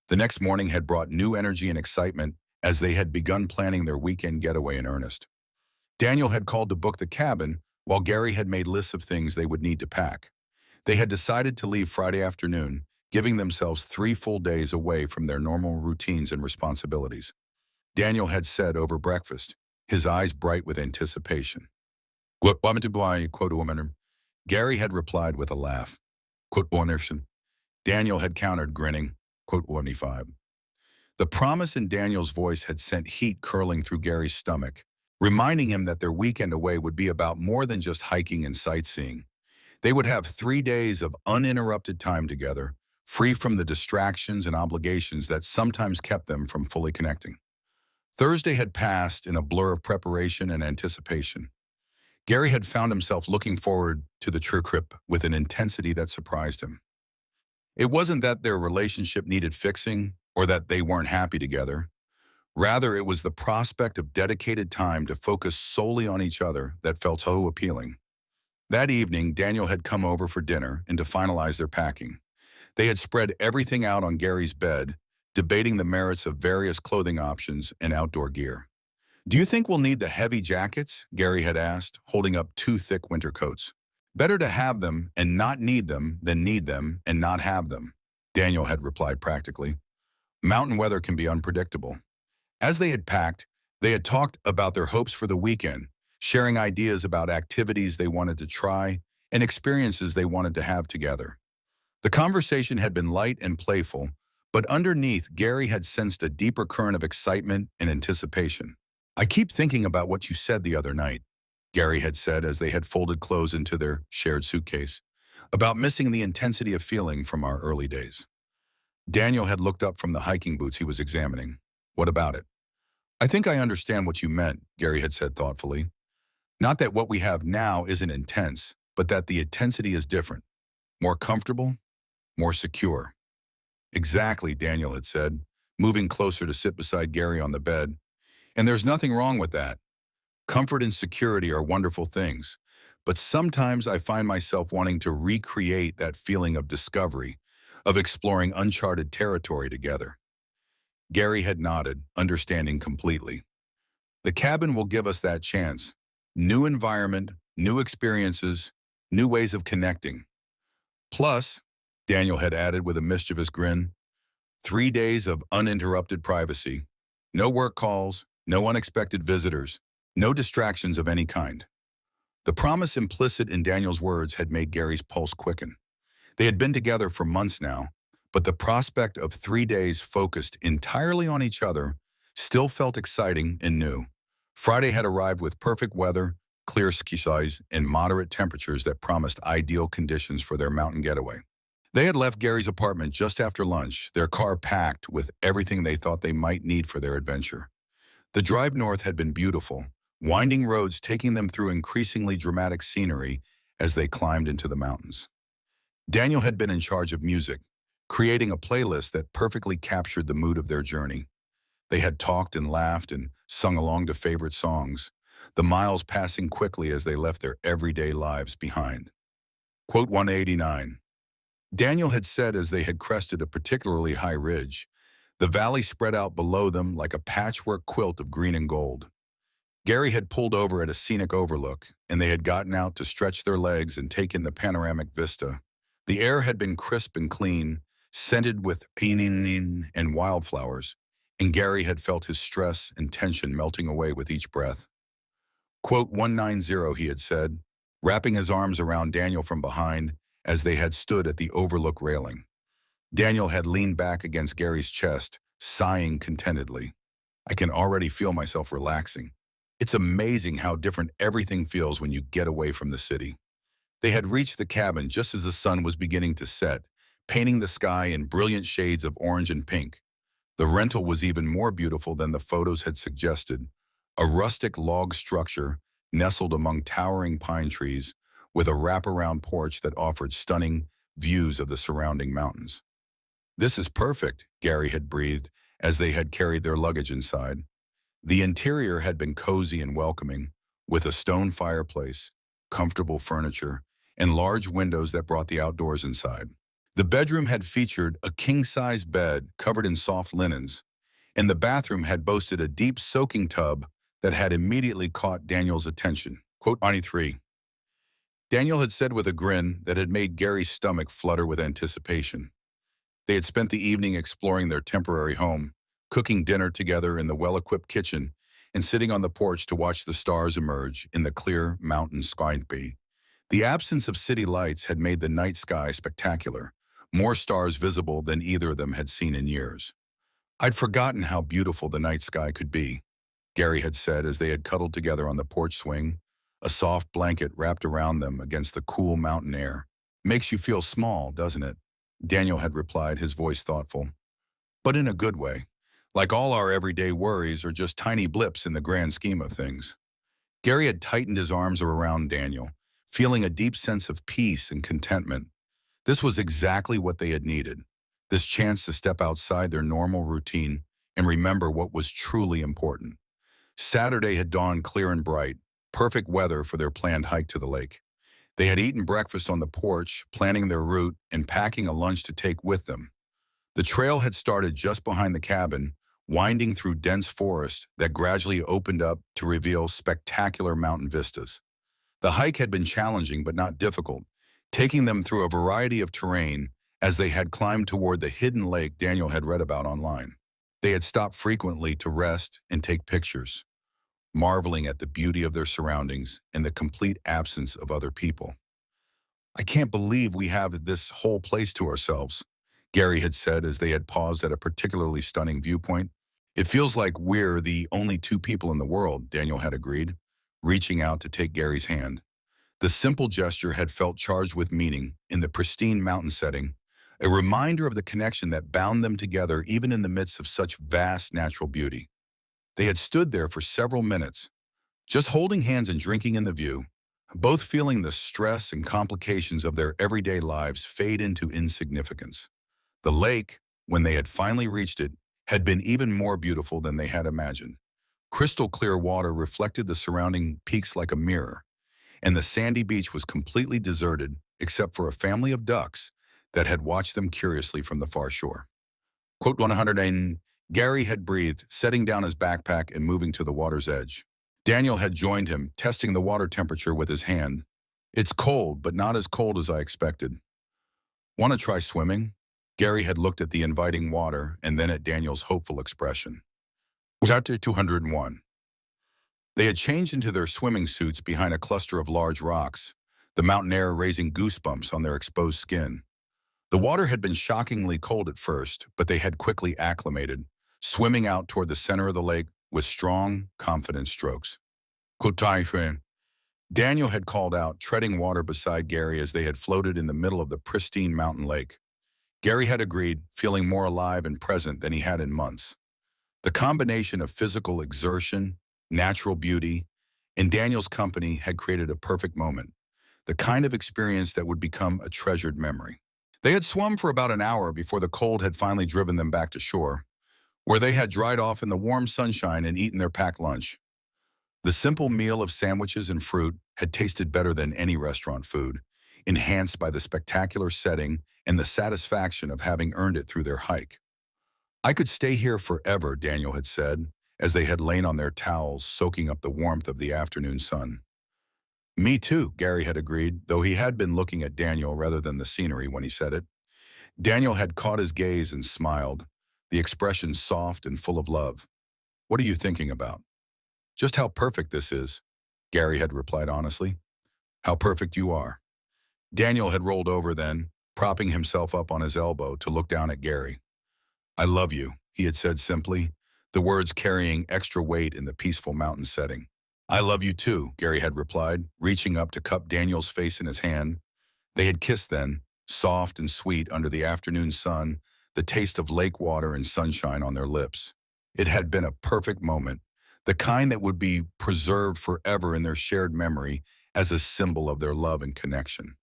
The next morning had brought new energy and excitement as they had begun planning their weekend getaway in earnest. Daniel had called to book the cabin, while Gary had made lists of things they would need to pack. They had decided to leave Friday afternoon, giving themselves 3 full days away from their normal routines and responsibilities. Daniel had said over breakfast, his eyes bright with anticipation. "What want to buy?" Quote woman. Gary had replied with a laugh. Quote Warnerson. Daniel had countered, grinning. Quote 25. The promise in Daniel's voice had sent heat curling through Gary's stomach, reminding him that their weekend away would be about more than just hiking and sightseeing. They would have 3 days of uninterrupted time together, free from the distractions and obligations that sometimes kept them from fully connecting. Thursday had passed in a blur of preparation and anticipation. Gary had found himself looking forward to the trip with an intensity that surprised him. It wasn't that their relationship needed fixing or that they weren't happy together. Rather, it was the prospect of dedicated time to focus solely on each other that felt so appealing. That evening, Daniel had come over for dinner and to finalize their packing. They had spread everything out on Gary's bed, debating the merits of various clothing options and outdoor gear. "Do you think we'll need the heavy jackets?" Gary had asked, holding up 2 thick winter coats. "Better to have them and not need them than need them and not have them," Daniel had replied practically. "Mountain weather can be unpredictable." As they had packed, they had talked about their hopes for the weekend, sharing ideas about activities they wanted to try and experiences they wanted to have together. The conversation had been light and playful, but underneath, Gary had sensed a deeper current of excitement and anticipation. "I keep thinking about what you said the other night," Gary had said as they had folded clothes into their shared suitcase, "about missing the intensity of feeling from our early days." Daniel had looked up from the hiking boots he was examining. What about it? I think I understand what you meant, Gary had said thoughtfully. Not that what we have now isn't intense, but that the intensity is different. More comfortable, more secure. Exactly, Daniel had said, moving closer to sit beside Gary on the bed. And there's nothing wrong with that. Comfort and security are wonderful things, but sometimes I find myself wanting to recreate that feeling of discovery, of exploring uncharted territory together. Gary had nodded, understanding completely. The cabin will give us that chance. New environment, new experiences, new ways of connecting. Plus, Daniel had added with a mischievous grin, 3 days of uninterrupted privacy. No work calls, no unexpected visitors, no distractions of any kind. The promise implicit in Daniel's words had made Gary's pulse quicken. They had been together for months now, but the prospect of 3 days focused entirely on each other still felt exciting and new. Friday had arrived with perfect weather, clear skies, and moderate temperatures that promised ideal conditions for their mountain getaway. They had left Gary's apartment just after lunch, their car packed with everything they thought they might need for their adventure. The drive north had been beautiful, winding roads taking them through increasingly dramatic scenery as they climbed into the mountains. Daniel had been in charge of music, creating a playlist that perfectly captured the mood of their journey. They had talked and laughed and sung along to favorite songs, the miles passing quickly as they left their everyday lives behind. Quote 189. Daniel had said as they had crested a particularly high ridge, the valley spread out below them like a patchwork quilt of green and gold. Gary had pulled over at a scenic overlook, and they had gotten out to stretch their legs and take in the panoramic vista. The air had been crisp and clean, scented with pininin and wildflowers, and Gary had felt his stress and tension melting away with each breath. Quote 190, he had said, wrapping his arms around Daniel from behind as they had stood at the overlook railing. Daniel had leaned back against Gary's chest, sighing contentedly. I can already feel myself relaxing. It's amazing how different everything feels when you get away from the city. They had reached the cabin just as the sun was beginning to set, painting the sky in brilliant shades of orange and pink. The rental was even more beautiful than the photos had suggested, a rustic log structure nestled among towering pine trees with a wraparound porch that offered stunning views of the surrounding mountains. This is perfect, Gary had breathed as they had carried their luggage inside. The interior had been cozy and welcoming, with a stone fireplace, comfortable furniture, and large windows that brought the outdoors inside. The bedroom had featured a king-size bed covered in soft linens, and the bathroom had boasted a deep soaking tub that had immediately caught Daniel's attention. Quote 93. Daniel had said with a grin that had made Gary's stomach flutter with anticipation. They had spent the evening exploring their temporary home, cooking dinner together in the well-equipped kitchen, and sitting on the porch to watch the stars emerge in the clear mountain sky. The absence of city lights had made the night sky spectacular, more stars visible than either of them had seen in years. I'd forgotten how beautiful the night sky could be, Gary had said as they had cuddled together on the porch swing, a soft blanket wrapped around them against the cool mountain air. Makes you feel small, doesn't it? Daniel had replied, his voice thoughtful. But in a good way. Like all our everyday worries are just tiny blips in the grand scheme of things. Gary had tightened his arms around Daniel, feeling a deep sense of peace and contentment. This was exactly what they had needed, this chance to step outside their normal routine and remember what was truly important. Saturday had dawned clear and bright, perfect weather for their planned hike to the lake. They had eaten breakfast on the porch, planning their route and packing a lunch to take with them. The trail had started just behind the cabin, winding through dense forest that gradually opened up to reveal spectacular mountain vistas. The hike had been challenging but not difficult, taking them through a variety of terrain as they had climbed toward the hidden lake Daniel had read about online. They had stopped frequently to rest and take pictures, marveling at the beauty of their surroundings and the complete absence of other people. I can't believe we have this whole place to ourselves, Gary had said as they had paused at a particularly stunning viewpoint. It feels like we're the only two people in the world, Daniel had agreed, reaching out to take Gary's hand. The simple gesture had felt charged with meaning in the pristine mountain setting, a reminder of the connection that bound them together even in the midst of such vast natural beauty. They had stood there for several minutes, just holding hands and drinking in the view, both feeling the stress and complications of their everyday lives fade into insignificance. The lake, when they had finally reached it, had been even more beautiful than they had imagined. Crystal clear water reflected the surrounding peaks like a mirror, and the sandy beach was completely deserted except for a family of ducks that had watched them curiously from the far shore. Quote 100, Gary had breathed, setting down his backpack and moving to the water's edge. Daniel had joined him, testing the water temperature with his hand. It's cold, but not as cold as I expected. Want to try swimming? Gary had looked at the inviting water and then at Daniel's hopeful expression. Chapter 201. They had changed into their swimming suits behind a cluster of large rocks, the mountain air raising goosebumps on their exposed skin. The water had been shockingly cold at first, but they had quickly acclimated, swimming out toward the center of the lake with strong, confident strokes. Kotai. Daniel had called out, treading water beside Gary as they had floated in the middle of the pristine mountain lake. Gary had agreed, feeling more alive and present than he had in months. The combination of physical exertion, natural beauty, and Daniel's company had created a perfect moment, the kind of experience that would become a treasured memory. They had swum for about an hour before the cold had finally driven them back to shore, where they had dried off in the warm sunshine and eaten their packed lunch. The simple meal of sandwiches and fruit had tasted better than any restaurant food, enhanced by the spectacular setting and the satisfaction of having earned it through their hike. I could stay here forever, Daniel had said, as they had lain on their towels, soaking up the warmth of the afternoon sun. Me too, Gary had agreed, though he had been looking at Daniel rather than the scenery when he said it. Daniel had caught his gaze and smiled, the expression soft and full of love. What are you thinking about? Just how perfect this is, Gary had replied honestly. How perfect you are. Daniel had rolled over then, propping himself up on his elbow to look down at Gary. I love you, he had said simply, the words carrying extra weight in the peaceful mountain setting. I love you too, Gary had replied, reaching up to cup Daniel's face in his hand. They had kissed then, soft and sweet under the afternoon sun, the taste of lake water and sunshine on their lips. It had been a perfect moment, the kind that would be preserved forever in their shared memory as a symbol of their love and connection.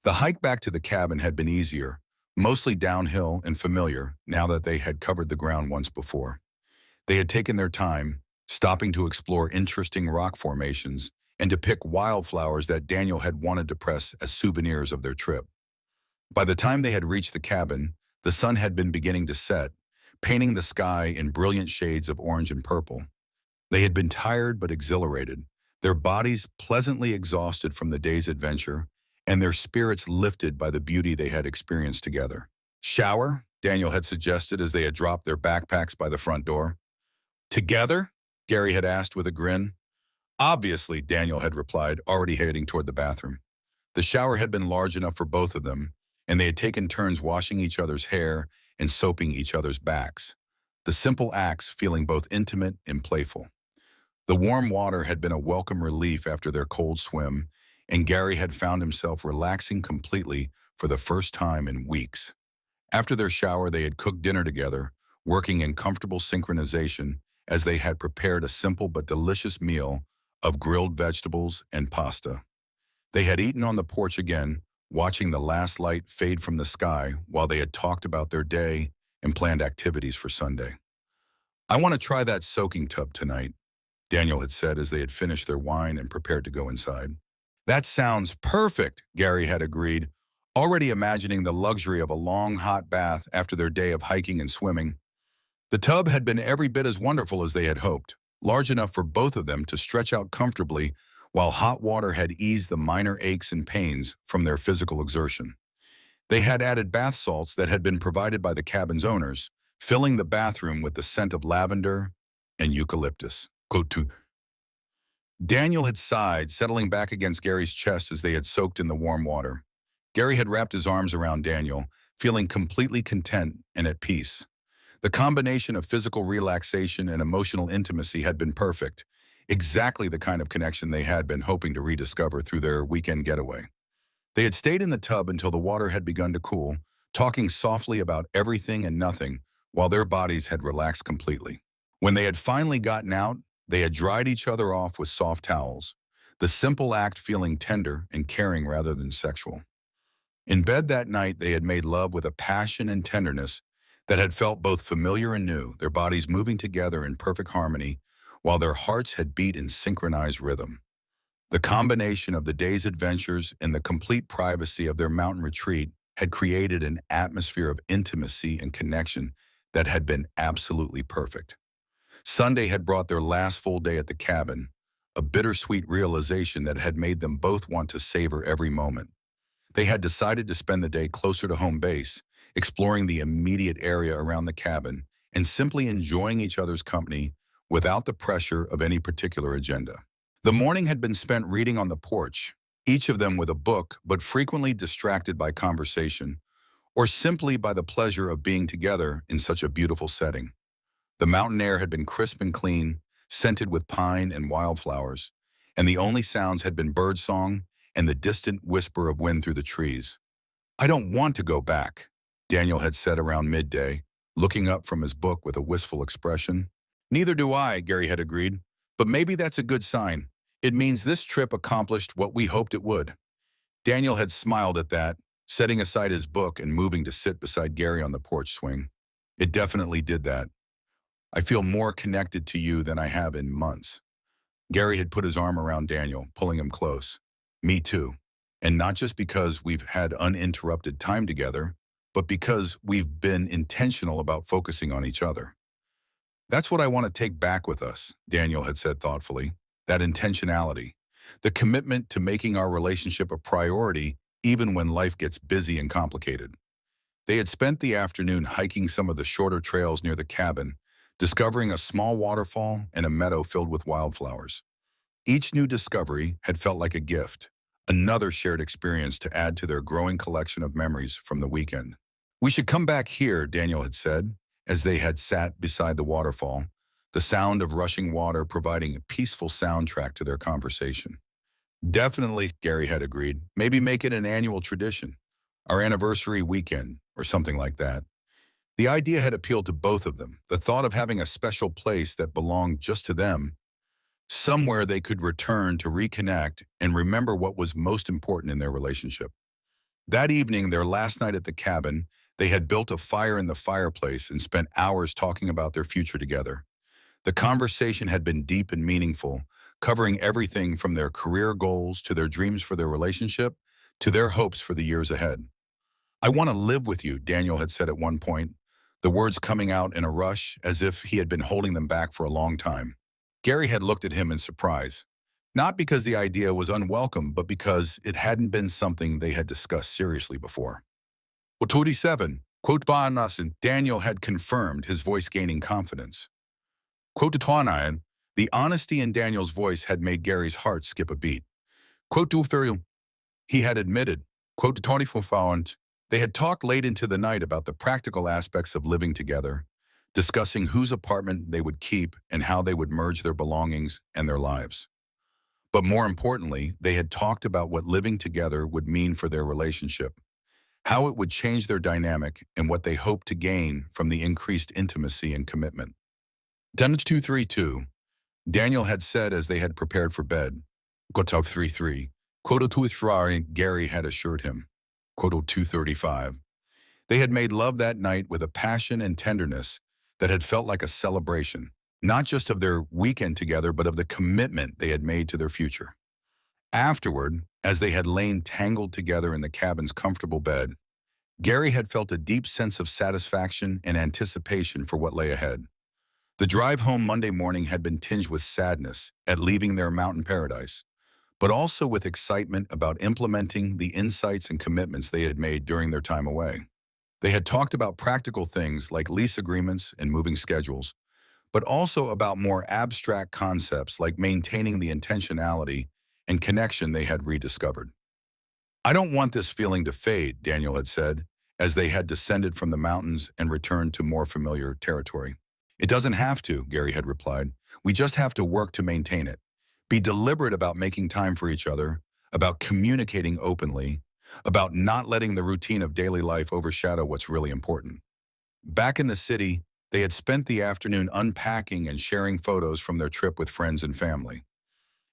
The hike back to the cabin had been easier, mostly downhill and familiar now that they had covered the ground once before. They had taken their time, stopping to explore interesting rock formations and to pick wildflowers that Daniel had wanted to press as souvenirs of their trip. By the time they had reached the cabin, the sun had been beginning to set, painting the sky in brilliant shades of orange and purple. They had been tired but exhilarated, their bodies pleasantly exhausted from the day's adventure, and their spirits lifted by the beauty they had experienced together. Shower, Daniel had suggested as they had dropped their backpacks by the front door. Together? Gary had asked with a grin. Obviously, Daniel had replied, already heading toward the bathroom. The shower had been large enough for both of them, and they had taken turns washing each other's hair and soaping each other's backs. The simple acts feeling both intimate and playful. The warm water had been a welcome relief after their cold swim, and Gary had found himself relaxing completely for the first time in weeks. After their shower, they had cooked dinner together, working in comfortable synchronization as they had prepared a simple but delicious meal of grilled vegetables and pasta. They had eaten on the porch again, watching the last light fade from the sky while they had talked about their day and planned activities for Sunday. I want to try that soaking tub tonight, Daniel had said as they had finished their wine and prepared to go inside. That sounds perfect, Gary had agreed, already imagining the luxury of a long, hot bath after their day of hiking and swimming. The tub had been every bit as wonderful as they had hoped, large enough for both of them to stretch out comfortably while hot water had eased the minor aches and pains from their physical exertion. They had added bath salts that had been provided by the cabin's owners, filling the bathroom with the scent of lavender and eucalyptus. Quote 2. Daniel had sighed, settling back against Gary's chest as they had soaked in the warm water. Gary had wrapped his arms around Daniel, feeling completely content and at peace. The combination of physical relaxation and emotional intimacy had been perfect, exactly the kind of connection they had been hoping to rediscover through their weekend getaway. They had stayed in the tub until the water had begun to cool, talking softly about everything and nothing while their bodies had relaxed completely. When they had finally gotten out, they had dried each other off with soft towels, the simple act feeling tender and caring rather than sexual. In bed that night, they had made love with a passion and tenderness that had felt both familiar and new, their bodies moving together in perfect harmony while their hearts had beat in synchronized rhythm. The combination of the day's adventures and the complete privacy of their mountain retreat had created an atmosphere of intimacy and connection that had been absolutely perfect. Sunday had brought their last full day at the cabin, a bittersweet realization that had made them both want to savor every moment. They had decided to spend the day closer to home base, exploring the immediate area around the cabin and simply enjoying each other's company without the pressure of any particular agenda. The morning had been spent reading on the porch, each of them with a book, but frequently distracted by conversation or simply by the pleasure of being together in such a beautiful setting. The mountain air had been crisp and clean, scented with pine and wildflowers, and the only sounds had been birdsong and the distant whisper of wind through the trees. "I don't want to go back," Daniel had said around midday, looking up from his book with a wistful expression. "Neither do I," Gary had agreed, "but maybe that's a good sign. It means this trip accomplished what we hoped it would." Daniel had smiled at that, setting aside his book and moving to sit beside Gary on the porch swing. "It definitely did that. I feel more connected to you than I have in months." Gary had put his arm around Daniel, pulling him close. "Me too. And not just because we've had uninterrupted time together, but because we've been intentional about focusing on each other." "That's what I want to take back with us," Daniel had said thoughtfully. "That intentionality. The commitment to making our relationship a priority even when life gets busy and complicated." They had spent the afternoon hiking some of the shorter trails near the cabin, discovering a small waterfall and a meadow filled with wildflowers. Each new discovery had felt like a gift, another shared experience to add to their growing collection of memories from the weekend. "We should come back here," Daniel had said, as they had sat beside the waterfall, the sound of rushing water providing a peaceful soundtrack to their conversation. "Definitely," Gary had agreed. "Maybe make it an annual tradition, our anniversary weekend, or something like that." The idea had appealed to both of them, the thought of having a special place that belonged just to them, somewhere they could return to reconnect and remember what was most important in their relationship. That evening, their last night at the cabin, they had built a fire in the fireplace and spent hours talking about their future together. The conversation had been deep and meaningful, covering everything from their career goals to their dreams for their relationship to their hopes for the years ahead. "I want to live with you," Daniel had said at one point, the words coming out in a rush as if he had been holding them back for a long time. Gary had looked at him in surprise, not because the idea was unwelcome, but because it hadn't been something they had discussed seriously before. "Well, 27, quote ba us," and Daniel had confirmed, his voice gaining confidence. Quote to the honesty in Daniel's voice had made Gary's heart skip a beat. Quote to he had admitted. Quote to 24. They had talked late into the night about the practical aspects of living together, discussing whose apartment they would keep and how they would merge their belongings and their lives. But more importantly, they had talked about what living together would mean for their relationship, how it would change their dynamic, and what they hoped to gain from the increased intimacy and commitment. Tenant 232, Daniel had said as they had prepared for bed. Quote 33. Quote 2 Gary had assured him. Quote 235. They had made love that night with a passion and tenderness that had felt like a celebration, not just of their weekend together, but of the commitment they had made to their future. Afterward, as they had lain tangled together in the cabin's comfortable bed, Gary had felt a deep sense of satisfaction and anticipation for what lay ahead. The drive home Monday morning had been tinged with sadness at leaving their mountain paradise, but also with excitement about implementing the insights and commitments they had made during their time away. They had talked about practical things like lease agreements and moving schedules, but also about more abstract concepts like maintaining the intentionality and connection they had rediscovered. "I don't want this feeling to fade," Daniel had said, as they had descended from the mountains and returned to more familiar territory. "It doesn't have to," Gary had replied. "We just have to work to maintain it. Be deliberate about making time for each other, about communicating openly, about not letting the routine of daily life overshadow what's really important. Back in the city, they had spent the afternoon unpacking and sharing photos from their trip with friends and family.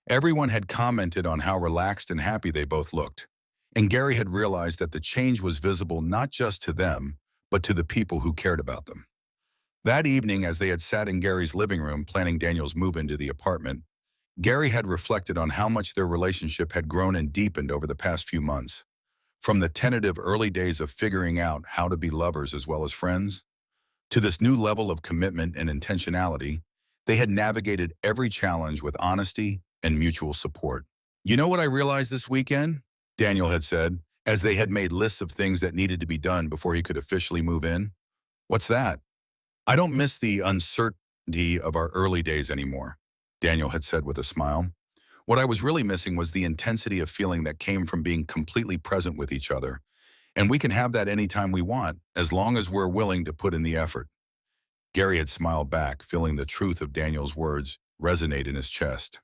Everyone had commented on how relaxed and happy they both looked, and Gary had realized that the change was visible not just to them, but to the people who cared about them. That evening, as they had sat in Gary's living room planning Daniel's move into the apartment, Gary had reflected on how much their relationship had grown and deepened over the past few months. From the tentative early days of figuring out how to be lovers as well as friends, to this new level of commitment and intentionality, they had navigated every challenge with honesty and mutual support. You know what I realized this weekend? Daniel had said, as they had made lists of things that needed to be done before he could officially move in. What's that? I don't miss the uncertainty of our early days anymore, Daniel had said with a smile. What I was really missing was the intensity of feeling that came from being completely present with each other. And we can have that anytime we want, as long as we're willing to put in the effort. Gary had smiled back, feeling the truth of Daniel's words resonate in his chest.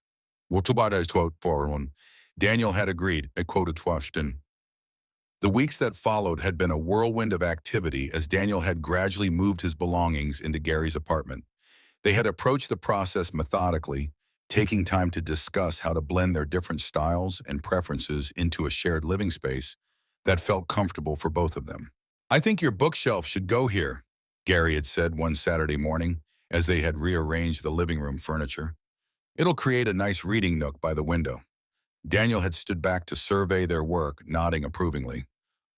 What about a quote for one? Daniel had agreed, a quote question. The weeks that followed had been a whirlwind of activity as Daniel had gradually moved his belongings into Gary's apartment. They had approached the process methodically, taking time to discuss how to blend their different styles and preferences into a shared living space that felt comfortable for both of them. I think your bookshelf should go here, Gary had said one Saturday morning as they had rearranged the living room furniture. It'll create a nice reading nook by the window. Daniel had stood back to survey their work, nodding approvingly.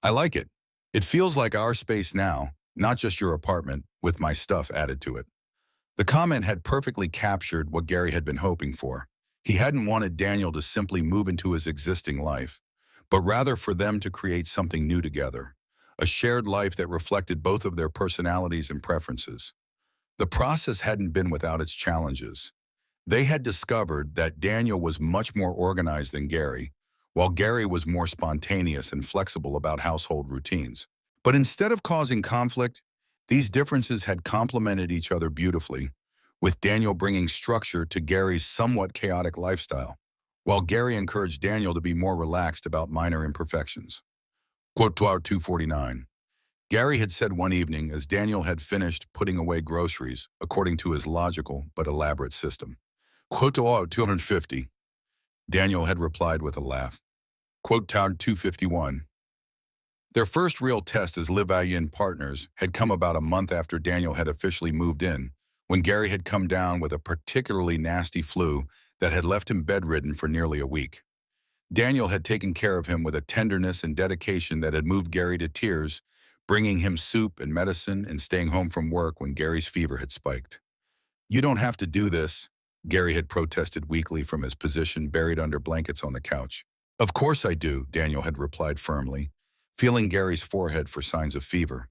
I like it. It feels like our space now, not just your apartment, with my stuff added to it. The comment had perfectly captured what Gary had been hoping for. He hadn't wanted Daniel to simply move into his existing life, but rather for them to create something new together, a shared life that reflected both of their personalities and preferences. The process hadn't been without its challenges. They had discovered that Daniel was much more organized than Gary, while Gary was more spontaneous and flexible about household routines. But instead of causing conflict, these differences had complemented each other beautifully, with Daniel bringing structure to Gary's somewhat chaotic lifestyle, while Gary encouraged Daniel to be more relaxed about minor imperfections. Quote 249. Gary had said one evening as Daniel had finished putting away groceries according to his logical but elaborate system. Quote 250. Daniel had replied with a laugh. Quote 251. Their first real test as live-in partners had come about a month after Daniel had officially moved in, when Gary had come down with a particularly nasty flu that had left him bedridden for nearly a week. Daniel had taken care of him with a tenderness and dedication that had moved Gary to tears, bringing him soup and medicine and staying home from work when Gary's fever had spiked. You don't have to do this, Gary had protested weakly from his position buried under blankets on the couch. Of course I do, Daniel had replied firmly, feeling Gary's forehead for signs of fever.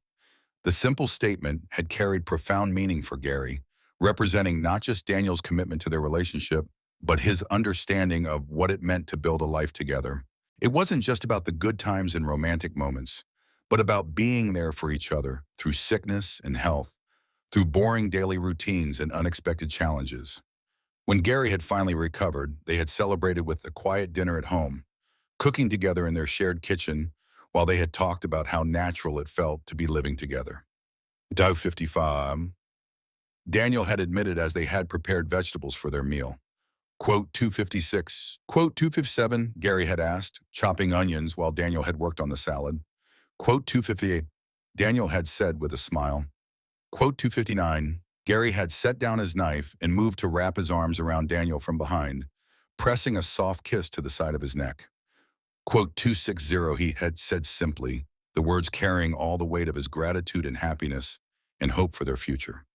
The simple statement had carried profound meaning for Gary, representing not just Daniel's commitment to their relationship, but his understanding of what it meant to build a life together. It wasn't just about the good times and romantic moments, but about being there for each other through sickness and health, through boring daily routines and unexpected challenges. When Gary had finally recovered, they had celebrated with a quiet dinner at home, cooking together in their shared kitchen while they had talked about how natural it felt to be living together. 255. Daniel had admitted as they had prepared vegetables for their meal. Quote 256. Quote 257, Gary had asked, chopping onions while Daniel had worked on the salad. Quote 258, Daniel had said with a smile. Quote 259, Gary had set down his knife and moved to wrap his arms around Daniel from behind, pressing a soft kiss to the side of his neck. Quote 260, he had said simply, the words carrying all the weight of his gratitude and happiness and hope for their future.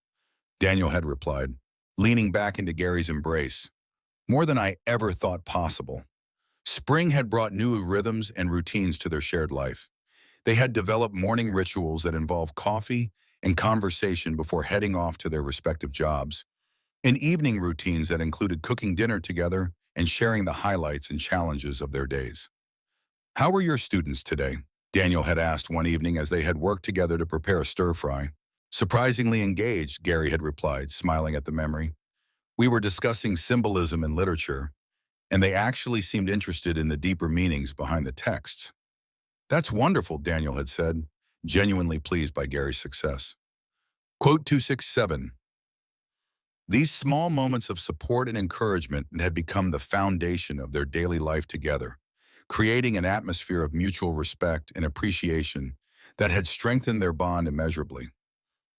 Daniel had replied, leaning back into Gary's embrace, more than I ever thought possible. Spring had brought new rhythms and routines to their shared life. They had developed morning rituals that involved coffee and conversation before heading off to their respective jobs, and evening routines that included cooking dinner together and sharing the highlights and challenges of their days. How were your students today? Daniel had asked one evening as they had worked together to prepare a stir-fry. Surprisingly engaged, Gary had replied, smiling at the memory. We were discussing symbolism and literature, and they actually seemed interested in the deeper meanings behind the texts. That's wonderful, Daniel had said, genuinely pleased by Gary's success. Quote 267. These small moments of support and encouragement had become the foundation of their daily life together, creating an atmosphere of mutual respect and appreciation that had strengthened their bond immeasurably.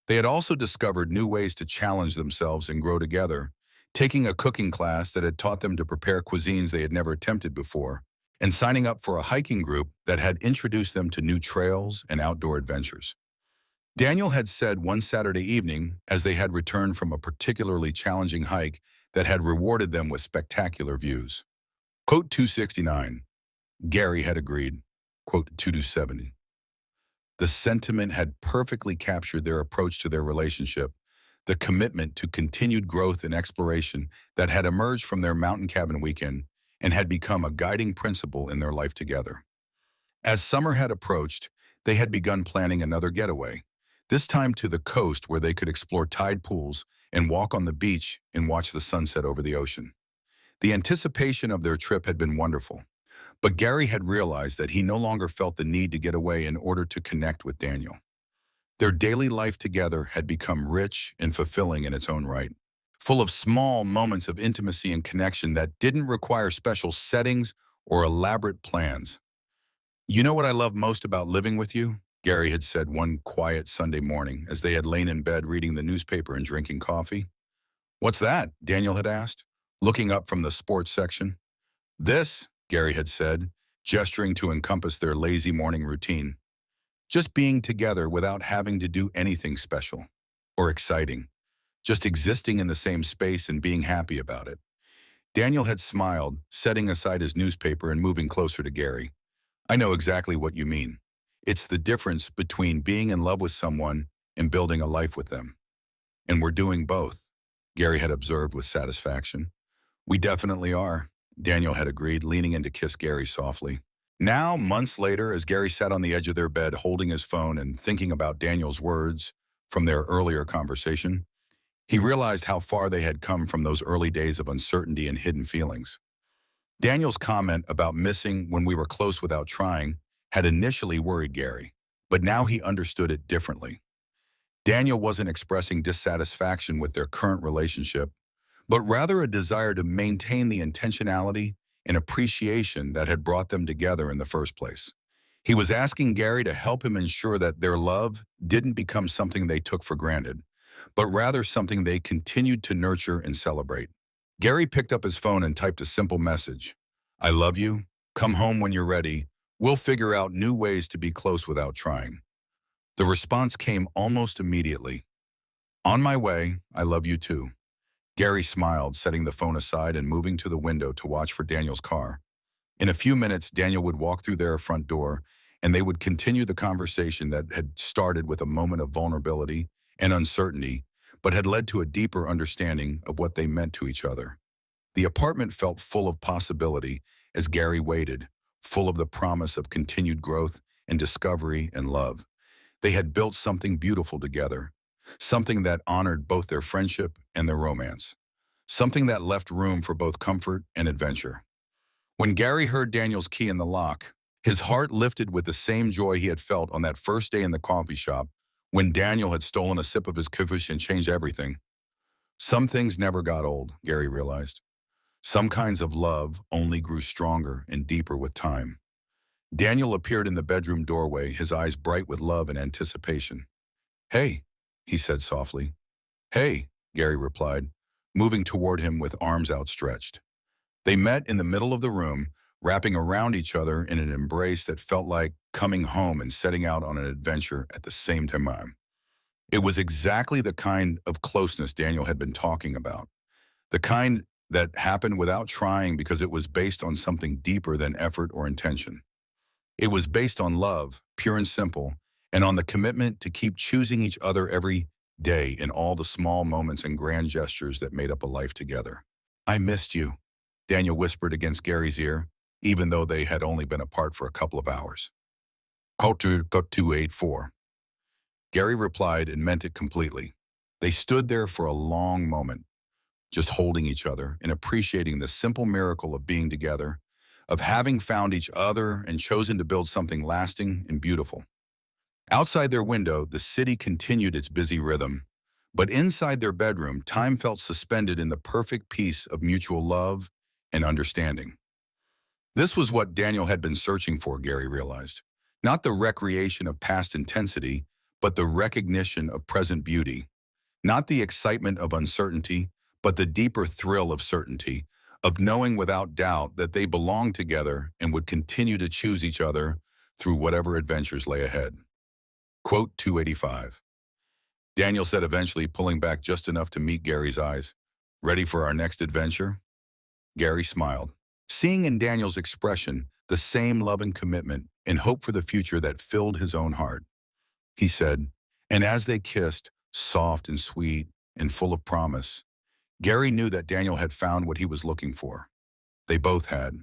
They had also discovered new ways to challenge themselves and grow together, taking a cooking class that had taught them to prepare cuisines they had never attempted before, and signing up for a hiking group that had introduced them to new trails and outdoor adventures. Daniel had said one Saturday evening, as they had returned from a particularly challenging hike that had rewarded them with spectacular views. Quote 269. Gary had agreed. Quote 270. The sentiment had perfectly captured their approach to their relationship, the commitment to continued growth and exploration that had emerged from their mountain cabin weekend and had become a guiding principle in their life together. As summer had approached, they had begun planning another getaway, this time to the coast where they could explore tide pools and walk on the beach and watch the sunset over the ocean. The anticipation of their trip had been wonderful, but Gary had realized that he no longer felt the need to get away in order to connect with Daniel. Their daily life together had become rich and fulfilling in its own right, full of small moments of intimacy and connection that didn't require special settings or elaborate plans. You know what I love most about living with you? Gary had said one quiet Sunday morning as they had lain in bed reading the newspaper and drinking coffee. What's that? Daniel had asked, looking up from the sports section. This, Gary had said, gesturing to encompass their lazy morning routine. Just being together without having to do anything special or exciting. Just existing in the same space and being happy about it. Daniel had smiled, setting aside his newspaper and moving closer to Gary. I know exactly what you mean. It's the difference between being in love with someone and building a life with them. And we're doing both, Gary had observed with satisfaction. We definitely are, Daniel had agreed, leaning in to kiss Gary softly. Now, months later, as Gary sat on the edge of their bed holding his phone and thinking about Daniel's words from their earlier conversation, he realized how far they had come from those early days of uncertainty and hidden feelings. Daniel's comment about missing when we were close without trying had initially worried Gary, but now he understood it differently. Daniel wasn't expressing dissatisfaction with their current relationship, but rather a desire to maintain the intentionality and appreciation that had brought them together in the first place. He was asking Gary to help him ensure that their love didn't become something they took for granted, but rather something they continued to nurture and celebrate. Gary picked up his phone and typed a simple message. I love you. Come home when you're ready. We'll figure out new ways to be close without trying. The response came almost immediately. On my way, I love you too. Gary smiled, setting the phone aside and moving to the window to watch for Daniel's car. In a few minutes, Daniel would walk through their front door, and they would continue the conversation that had started with a moment of vulnerability and uncertainty, but had led to a deeper understanding of what they meant to each other. The apartment felt full of possibility as Gary waited, full of the promise of continued growth and discovery and love. They had built something beautiful together, something that honored both their friendship and their romance, something that left room for both comfort and adventure. When Gary heard Daniel's key in the lock, his heart lifted with the same joy he had felt on that first day in the coffee shop when Daniel had stolen a sip of his kvass and changed everything. Some things never got old, Gary realized. Some kinds of love only grew stronger and deeper with time. Daniel appeared in the bedroom doorway, his eyes bright with love and anticipation. Hey, he said softly. Hey, Gary replied, moving toward him with arms outstretched. They met in the middle of the room, wrapping around each other in an embrace that felt like coming home and setting out on an adventure at the same time. It was exactly the kind of closeness Daniel had been talking about, the kind that happened without trying because it was based on something deeper than effort or intention. It was based on love, pure and simple, and on the commitment to keep choosing each other every day in all the small moments and grand gestures that made up a life together. I missed you, Daniel whispered against Gary's ear, even though they had only been apart for a couple of hours. Call 284. Gary replied and meant it completely. They stood there for a long moment, just holding each other and appreciating the simple miracle of being together, of having found each other and chosen to build something lasting and beautiful. Outside their window, the city continued its busy rhythm, but inside their bedroom, time felt suspended in the perfect peace of mutual love and understanding. This was what Daniel had been searching for, Gary realized. Not the recreation of past intensity, but the recognition of present beauty. Not the excitement of uncertainty, but the deeper thrill of certainty, of knowing without doubt that they belonged together and would continue to choose each other through whatever adventures lay ahead. Quote 285. Daniel said eventually, pulling back just enough to meet Gary's eyes. Ready for our next adventure? Gary smiled, seeing in Daniel's expression the same love and commitment and hope for the future that filled his own heart. He said, and as they kissed, soft and sweet and full of promise, Gary knew that Daniel had found what he was looking for. They both had.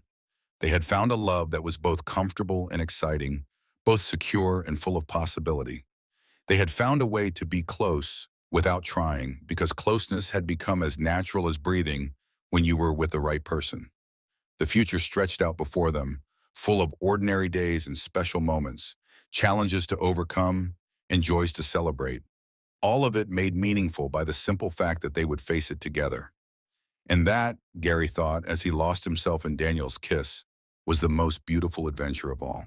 They had found a love that was both comfortable and exciting, both secure and full of possibility. They had found a way to be close without trying, because closeness had become as natural as breathing when you were with the right person. The future stretched out before them, full of ordinary days and special moments, challenges to overcome and joys to celebrate. All of it made meaningful by the simple fact that they would face it together. And that, Gary thought as he lost himself in Daniel's kiss, was the most beautiful adventure of all.